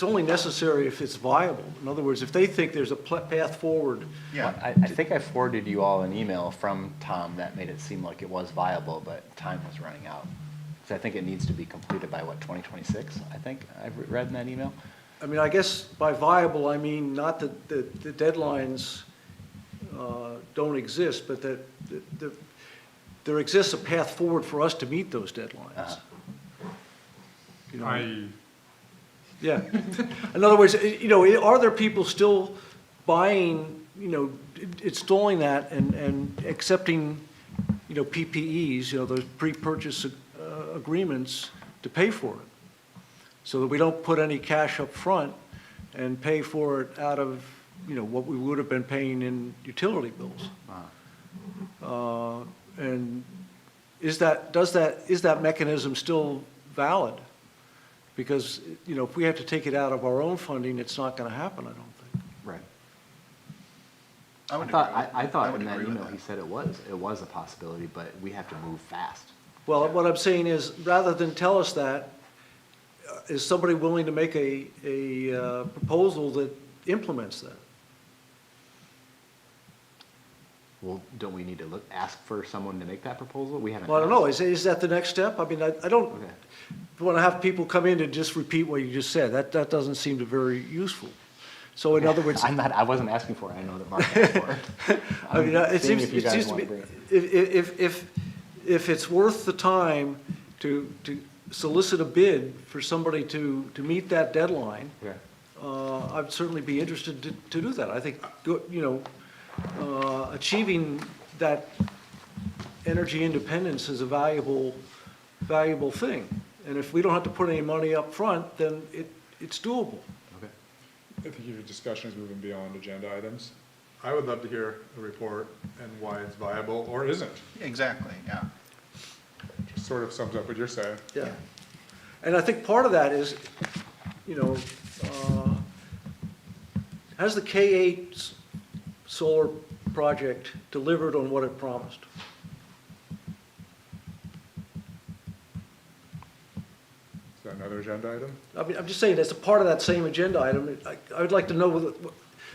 only necessary if it's viable. In other words, if they think there's a path forward. Yeah. I think I forwarded you all an email from Tom that made it seem like it was viable, but time was running out. So I think it needs to be completed by, what, 2026, I think I've read in that email? I mean, I guess by viable, I mean not that the deadlines don't exist, but that there exists a path forward for us to meet those deadlines. You know? Yeah. In other words, are there people still buying, installing that and accepting, PPEs, those pre-purchase agreements to pay for it? So that we don't put any cash up front and pay for it out of, what we would have been paying in utility bills. And is that mechanism still valid? Because, if we have to take it out of our own funding, it's not going to happen, I don't think. Right. I thought would in that agree with email that. he said it was a possibility, but we have to move fast. Well, what I'm saying is, rather than tell us that, is somebody willing to make a proposal that implements that? Well, don't we need to ask for someone to make that proposal? We haven't. Well, I don't know, is that the next step? I mean, I don't Okay. want to have people come in and just repeat what you just said. That doesn't seem to be very useful. So in other words. I wasn't asking for it, I know that Mark asked for it. I mean, it seeing seems if you guys to want me, to bring it. if it's worth the time to solicit a bid for somebody to meet that deadline, Okay. I'd certainly be interested to do that. I think, achieving that energy independence is a valuable thing. And if we don't have to put any money up front, then it's doable. Okay. I think your discussion is moving beyond agenda items. I would love to hear a report and why it's viable or isn't. Exactly, yeah. Just sort of sums up what you're saying. Yeah. And I think part of that is, has the K8 solar project delivered on what it promised? Is that another agenda item? I mean, I'm just saying, as a part of that same agenda item, I would like to know,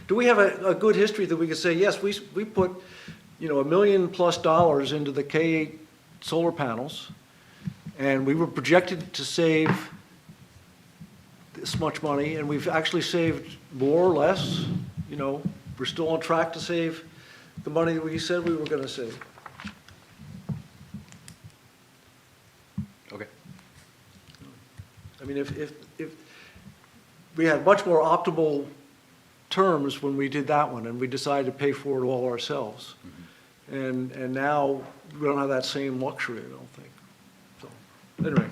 do we have a good history that we could say, yes, we put, $1 million+ into the K8 solar panels, and we were projected to save this much money, and we've actually saved more or less, we're still on track to save the money that we said we were going to save. Okay. I mean, if we had much more optimal terms when we did that one, and we decided to pay for it all ourselves. And now we don't have that same luxury, I don't think. So, anyway.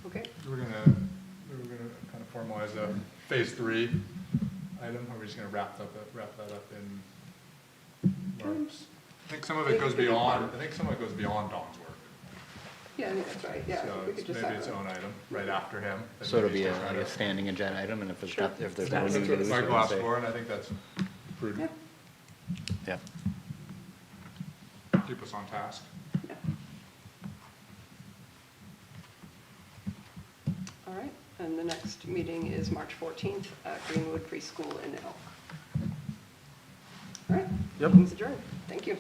Okay. We're gonna kind of formalize a phase 3 item, or we're just gonna wrap that up in Mark's. I think some of it goes beyond Dawn's work. Yeah, I think that's right, yeah. So we could just maybe have its own item, right after him. So it'll be Maybe like a standing agenda item, and if there's Sure. if there's That's no what new news, Michael we'll asked say- for, and I think that's prudent. Yeah. Keep us on task. Yeah. All right, and the next meeting is March 14th at Greenwood Preschool in Elk. All right. Yep. Meeting's adjourned. Thank you.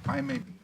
I may be